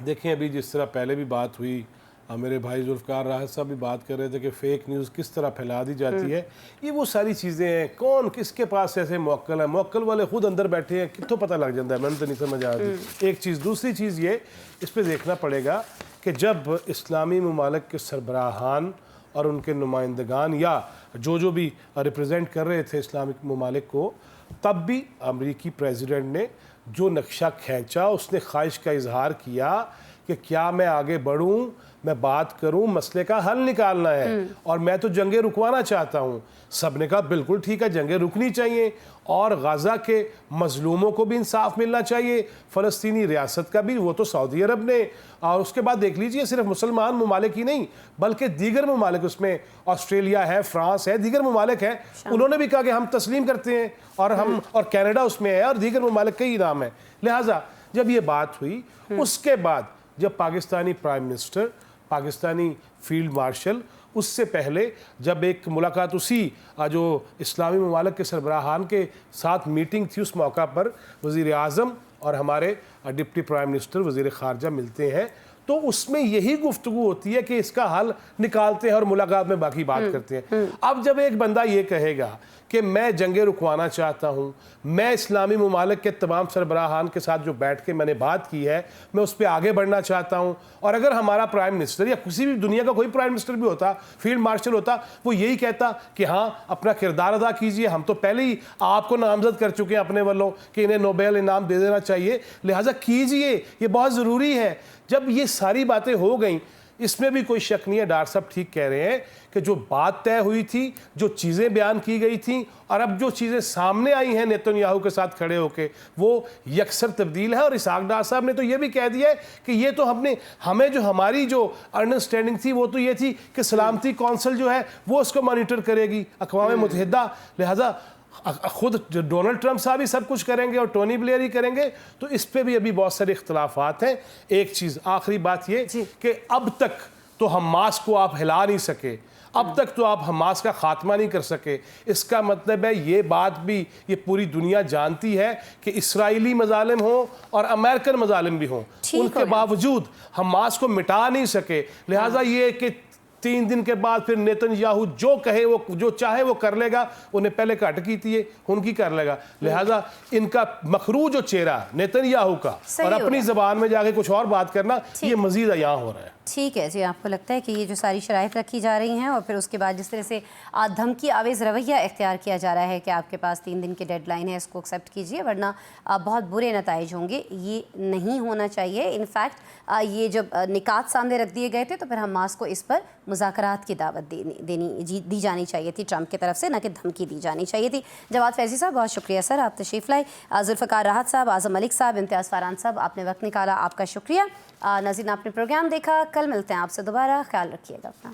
देखें, अभी जिस तरह पहले भी बात हुई, मेरे भाई जुल्फ़कार राहत साहब भी बात कर रहे थे कि फ़ेक न्यूज़ किस तरह फैला दी जाती है। ये वो सारी चीज़ें हैं, कौन किसके पास ऐसे मौक्कल है, मौक्कल वाले खुद अंदर बैठे हैं, कितों पता लग जाता है, मैंने तो नहीं समझ आ रही। एक चीज़, दूसरी चीज़ ये इस पर देखना पड़ेगा कि जब इस्लामी ममालिक के सरबराहान और उनके नुमाइंदगान या जो भी रिप्रेजेंट कर रहे थे इस्लामिक ममालिक को, तब भी अमरीकी प्रेसिडेंट ने जो नक्शा खींचा, उसने ख्वाहिश का इजहार किया कि क्या मैं आगे बढ़ूं, मैं बात करूं, मसले का हल निकालना है और मैं तो जंगें रुकवाना चाहता हूं। सब ने कहा बिल्कुल ठीक है, जंगें रुकनी चाहिए और गाज़ा के मजलूमों को भी इंसाफ मिलना चाहिए, फ़लस्तीनी रियासत का भी, वो तो सऊदी अरब ने। और उसके बाद देख लीजिए, सिर्फ मुसलमान ममालिक ही नहीं बल्कि दीगर ममालिक, उसमें ऑस्ट्रेलिया है, फ्रांस है, दीगर ममालिक हैं, उन्होंने भी कहा कि हम तस्लीम करते हैं, और कनाडा उसमें है, और दीगर ममालिक का ही नाम है। लिहाजा जब ये बात हुई, उसके बाद जब Pakistani prime minister, Pakistani field marshal, उससे पहले जब एक मुलाकात उसी जो इस्लामी ममालिक के सरबराहान के साथ मीटिंग थी, उस मौका पर वज़ीर आज़म और हमारे डिप्टी प्राइम मिनिस्टर वज़ीर ख़ारजा मिलते हैं, तो उसमें यही गुफ्तगू होती है कि इसका हल निकालते हैं और मुलाकात में बाकी बात करते हैं। अब जब एक बंदा ये कहेगा कि मैं जंगें रुकवाना चाहता हूँ, मैं इस्लामी ममालिक के तमाम सरबराहान के साथ जो बैठ के मैंने बात की है, मैं उस पर आगे बढ़ना चाहता हूँ, और अगर हमारा प्राइम मिनिस्टर या किसी भी दुनिया का कोई प्राइम मिनिस्टर भी होता, फील्ड मार्शल होता, वो यही कहता कि हाँ अपना किरदार अदा कीजिए, हम तो पहले ही आपको नामजद कर चुके हैं अपने वालों कि इन्हें नोबेल इनाम दे देना चाहिए, लिहाजा कीजिए, ये बहुत ज़रूरी है। जब ये सारी बातें हो गई, इसमें भी कोई शक नहीं है, डॉक्टर साहब ठीक कह रहे हैं कि जो बात तय हुई थी, जो चीज़ें बयान की गई थी, और अब जो चीज़ें सामने आई हैं नेतन्याहू के साथ खड़े होकर, वो यकसर तब्दील है। और इसहाक डार साहब ने तो ये भी कह दिया है कि ये तो हमें जो हमारी जो अंडरस्टैंडिंग थी वो तो ये थी कि सलामती कौंसिल जो है वो उसको मॉनिटर करेगी, अक़वाम मुत्तहिदा, लिहाजा खुद डोनाल्ड ट्रंप साहब ही सब कुछ करेंगे और टोनी ब्लेयर ही करेंगे, तो इस पे भी अभी बहुत सारे इख्तलाफात हैं। एक चीज़, आखिरी बात ये कि अब तक तो हमास को आप हिला नहीं सके, अब तक तो आप हमास का खात्मा नहीं कर सके। इसका मतलब है, ये बात भी ये पूरी दुनिया जानती है कि इसराइली मजालिम हो और अमेरिकन मजालिम भी हों, उनके बावजूद हमास को मिटा नहीं सके। लिहाजा ये कि 3 दिन के बाद फिर नेतन्याहू जो कहे, वो जो चाहे वो कर लेगा, उन्हें पहले घट की थी उनकी कर लेगा। लिहाजा इनका मखरू जो चेहरा नेतन्याहू का और अपनी ज़बान में जाके कुछ और बात करना, ये मजीद यहाँ हो रहा है। ठीक है जी, आपको लगता है कि ये जो सारी शराइत रखी जा रही हैं और फिर उसके बाद जिस तरह से धमकी आवेज़ रवैया इख्तियार किया जा रहा है कि आपके पास 3 दिन की डेडलाइन है, इसको एक्सेप्ट कीजिए वरना बहुत बुरे नताइज होंगे, ये नहीं होना चाहिए। इनफैक्ट ये जब निकात सामने रख दिए गए थे तो फिर हमास को इस पर मुज़ाकरात की दावत दी जानी चाहिए थी ट्रंप की तरफ से, न कि धमकी दी जानी चाहिए थी। जवाद फैज़ी साहब बहुत शुक्रिया सर, आप तशरीफ़ लाए। जुल्फ़कार राहत साहब, आज़म मलिक साहब, इम्तियाज़ फ़रहान साहब, आपने वक्त निकाला, आपका शुक्रिया। नाज़रीन, आपने प्रोग्राम देखा, कल मिलते हैं आपसे दोबारा, ख्याल रखिएगा अपना।